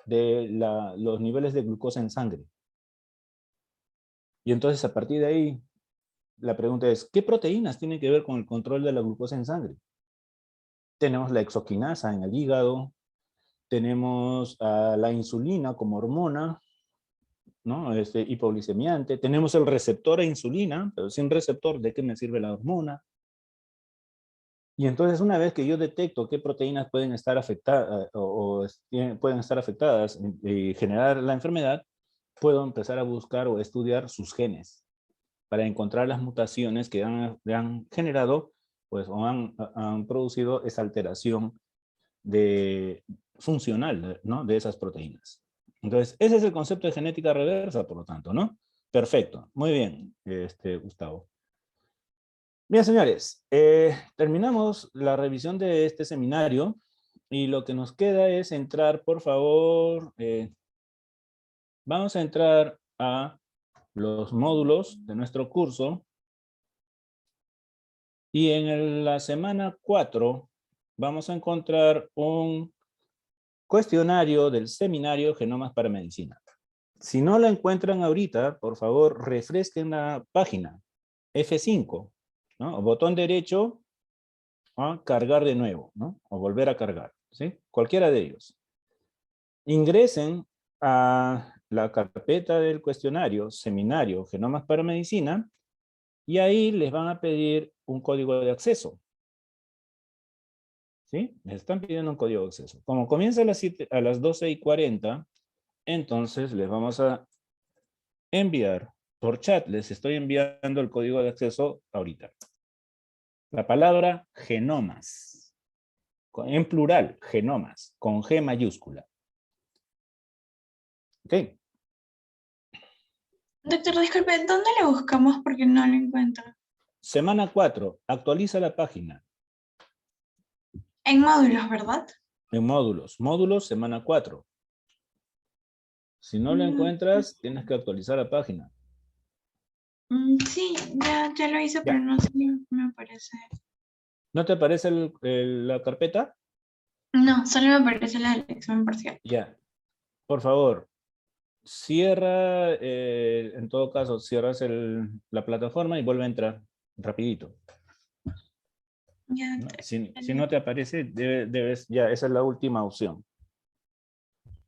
de los niveles de glucosa en sangre. Y entonces a partir de ahí, la pregunta es, ¿qué proteínas tienen que ver con el control de la glucosa en sangre? Tenemos la exoquinasa en el hígado, tenemos la insulina como hormona, ¿no? Hipoglicemiante, tenemos el receptor a insulina, pero sin receptor, ¿de qué me sirve la hormona? Y entonces una vez que yo detecto qué proteínas pueden estar afectadas pueden estar afectadas y generar la enfermedad, puedo empezar a buscar o estudiar sus genes para encontrar las mutaciones que han generado pues, o han producido esa alteración funcional, ¿no? de esas proteínas. Entonces, ese es el concepto de genética reversa, por lo tanto, ¿no? Perfecto, muy bien, Gustavo. Bien, señores, terminamos la revisión de este seminario y lo que nos queda es entrar, por favor, vamos a entrar a los módulos de nuestro curso y en la semana 4 vamos a encontrar un cuestionario del seminario Genomas para Medicina. Si no lo encuentran ahorita, por favor, refresquen la página F5, ¿no? O botón derecho, a cargar de nuevo, ¿no? O volver a cargar, ¿sí? Cualquiera de ellos. Ingresen a la carpeta del cuestionario Seminario Genomas para Medicina y ahí les van a pedir un código de acceso. ¿Sí? Les están pidiendo un código de acceso. Como comienza a las 12:40, entonces les vamos a enviar por chat, les estoy enviando el código de acceso ahorita. La palabra genomas, en plural, genomas, con G mayúscula. ¿Ok? Doctor, disculpe, ¿dónde lo buscamos? Porque no lo encuentro. Semana 4, actualiza la página. En módulos, ¿verdad? En módulos. Módulos, semana 4. Si no la encuentras, tienes que actualizar la página. Sí, ya lo hice, Ya. pero no sé, me aparece. ¿No te aparece la carpeta? No, solo me aparece la del examen parcial. Ya. Por favor, cierra, en todo caso, cierras la plataforma y vuelve a entrar rapidito. Ya, ¿no? Si no te aparece, debes, ya, esa es la última opción.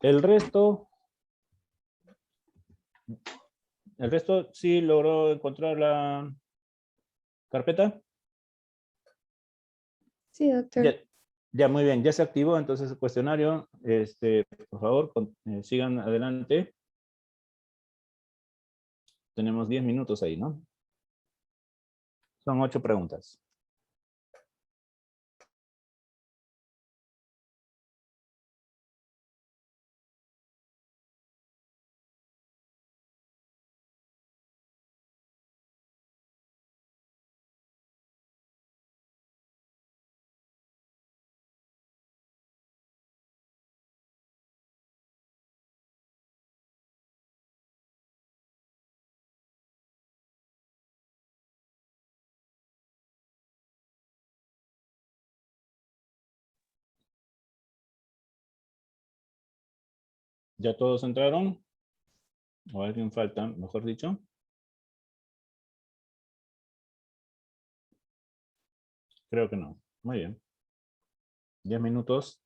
El resto sí logró encontrar la carpeta. Sí, doctor. Ya, ya, muy bien, ya se activó entonces el cuestionario. Por favor, sigan adelante. Tenemos 10 minutos ahí, ¿no? Son 8 preguntas. ¿Ya todos entraron? ¿O alguien falta, mejor dicho? Creo que no. Muy bien. 10 minutos.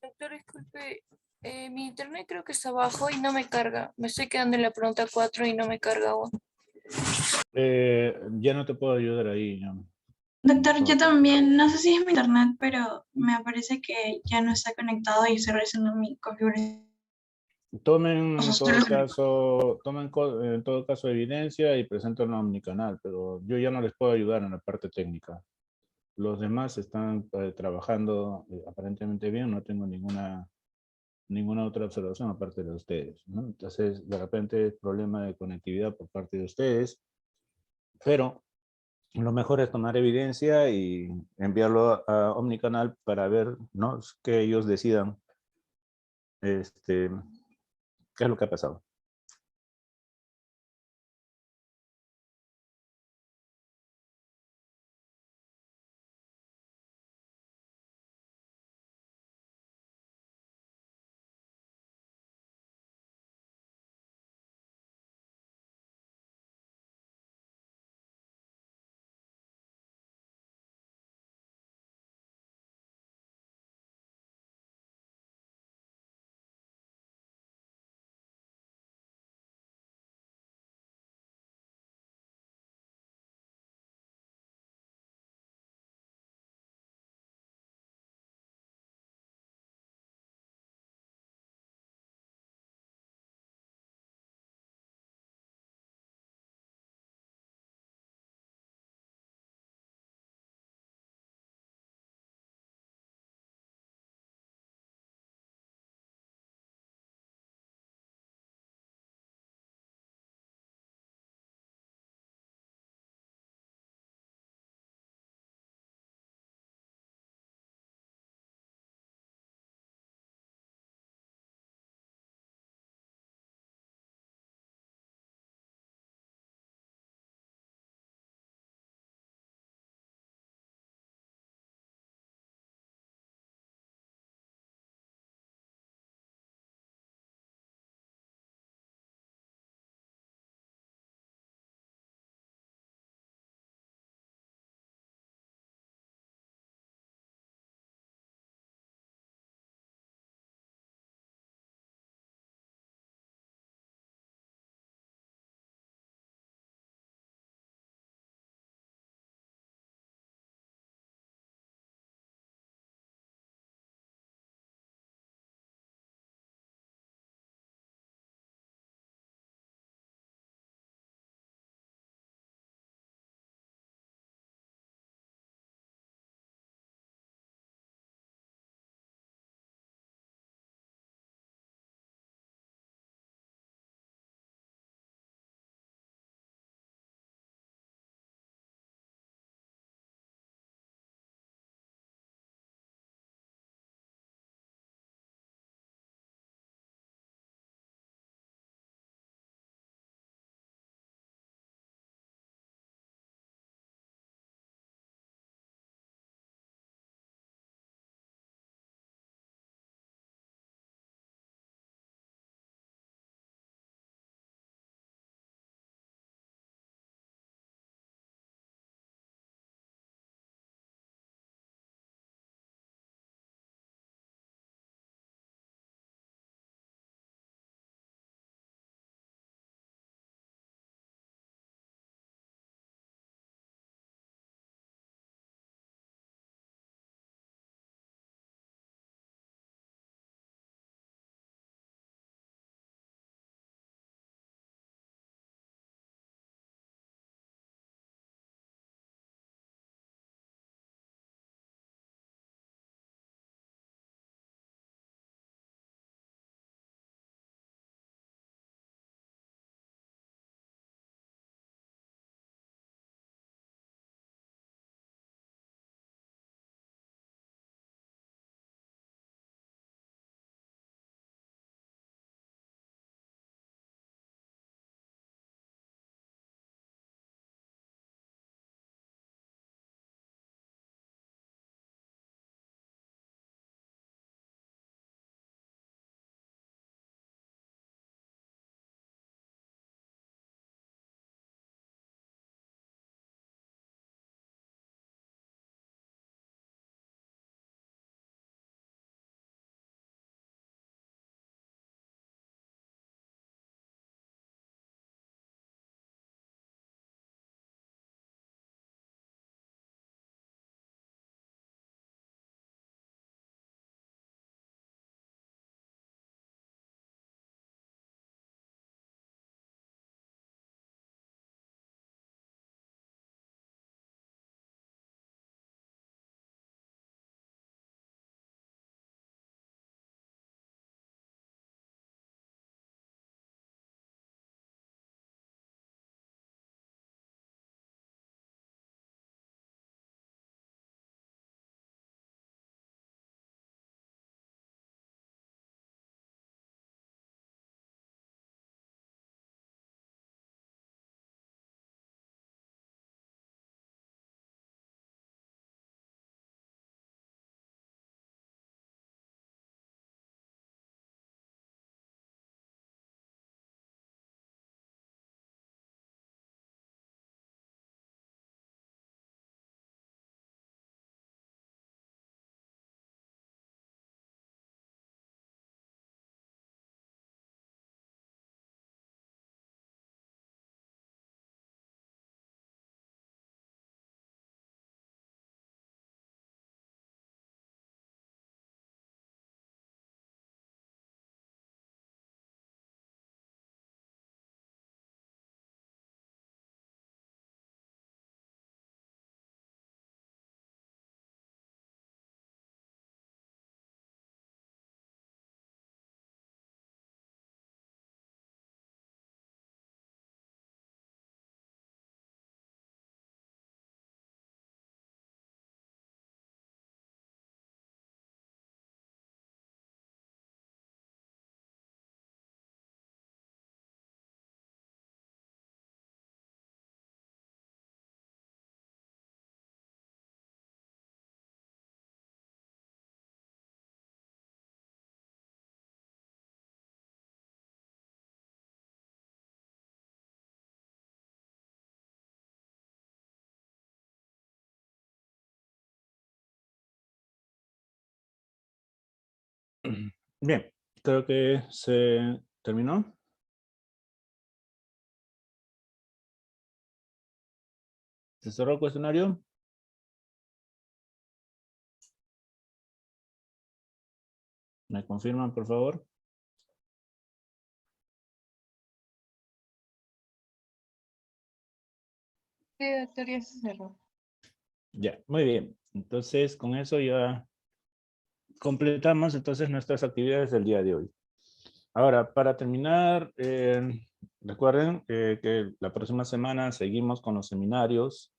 Doctor, disculpe, mi internet creo que está abajo y no me carga. Me estoy quedando en la pregunta 4 y no me carga aún. Ya no te puedo ayudar ahí. Ya. Doctor, yo Entonces, también, no sé si es mi internet, pero me parece que ya no está conectado y estoy revisando mi configuración. tomen O sea, en solo todo caso, en todo caso evidencia y presenten un omnicanal, pero yo ya no les puedo ayudar en la parte técnica. Los demás están trabajando aparentemente bien, no tengo ninguna otra observación aparte de ustedes, ¿no? Entonces, de repente es problema de conectividad por parte de ustedes, pero lo mejor es tomar evidencia y enviarlo a Omnicanal para ver, ¿no? Que ellos decidan qué es lo que ha pasado. Bien, creo que se terminó. ¿Se cerró el cuestionario? ¿Me confirman, por favor? Sí, doctor, ya se cerró. Ya, muy bien. Entonces, con eso ya completamos entonces nuestras actividades del día de hoy. Ahora, para terminar, recuerden que la próxima semana seguimos con los seminarios.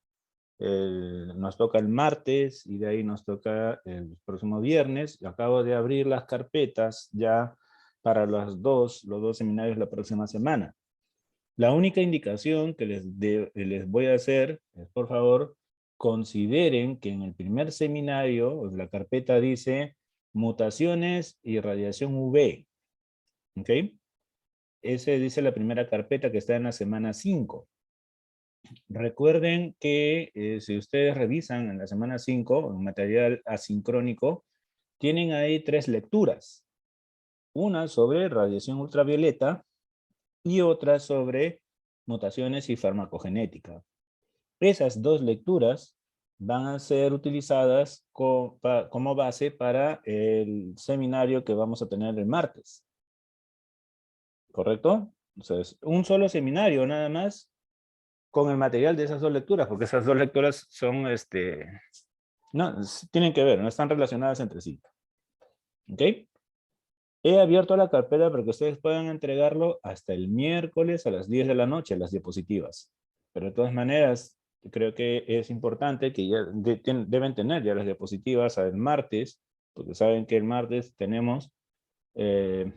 Nos toca el martes y de ahí nos toca el próximo viernes. Acabo de abrir las carpetas ya para los dos seminarios la próxima semana. La única indicación que les voy a hacer es, por favor, consideren que en el primer seminario la carpeta dice mutaciones y radiación UV. ¿Ok? Ese dice la primera carpeta que está en la semana 5. Recuerden que si ustedes revisan en la semana 5, en material asincrónico, tienen ahí 3 lecturas. Una sobre radiación ultravioleta y otra sobre mutaciones y farmacogenética. Esas 2 lecturas van a ser utilizadas como base para el seminario que vamos a tener el martes. ¿Correcto? Entonces, un solo seminario nada más con el material de esas 2 lecturas, porque esas 2 lecturas son, no, tienen que ver, no están relacionadas entre sí. ¿Ok? He abierto la carpeta para que ustedes puedan entregarlo hasta el miércoles a las 10 de la noche, las diapositivas. Pero de todas maneras, creo que es importante que ya deben tener ya las diapositivas el martes, porque saben que el martes tenemos el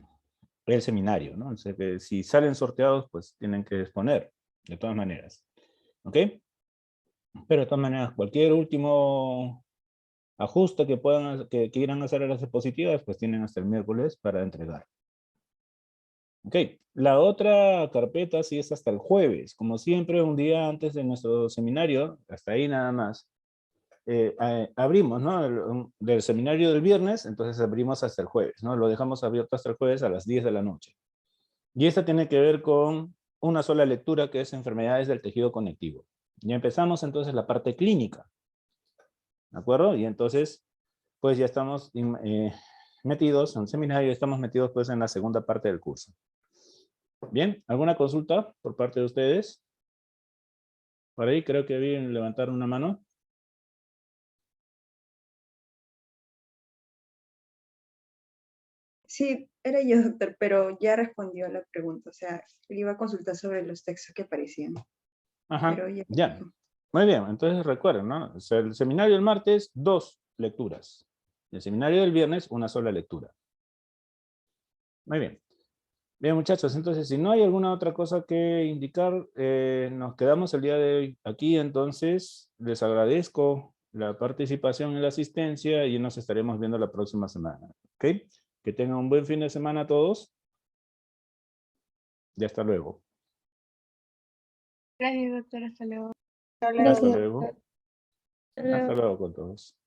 seminario, ¿no? O sea que si salen sorteados, pues tienen que exponer, de todas maneras. ¿Ok? Pero de todas maneras, cualquier último ajuste que quieran hacer a las diapositivas, pues tienen hasta el miércoles para entregar. Ok, la otra carpeta sí es hasta el jueves. Como siempre, un día antes de nuestro seminario, hasta ahí nada más. Abrimos, ¿no? Del seminario del viernes, entonces abrimos hasta el jueves, ¿no? Lo dejamos abierto hasta el jueves a las 10 de la noche. Y esta tiene que ver con una sola lectura que es enfermedades del tejido conectivo. Ya empezamos entonces la parte clínica. ¿De acuerdo? Y entonces, pues ya estamos metidos en el seminario, estamos metidos pues en la segunda parte del curso. Bien, ¿alguna consulta por parte de ustedes? Por ahí creo que vi levantar una mano. Sí, era yo, doctor, pero ya respondió a la pregunta. O sea, le iba a consultar sobre los textos que aparecían. Ajá, Pero ya. ya. Muy bien, entonces recuerden, ¿no? O sea, el seminario del martes, 2 lecturas. El seminario del viernes, una sola lectura. Muy bien. Bien, muchachos, entonces, si no hay alguna otra cosa que indicar, nos quedamos el día de hoy aquí, entonces, les agradezco la participación y la asistencia y nos estaremos viendo la próxima semana, ¿ok? Que tengan un buen fin de semana a todos. Y hasta luego. Gracias, doctor. Hasta luego. Hasta luego. Hasta luego con todos.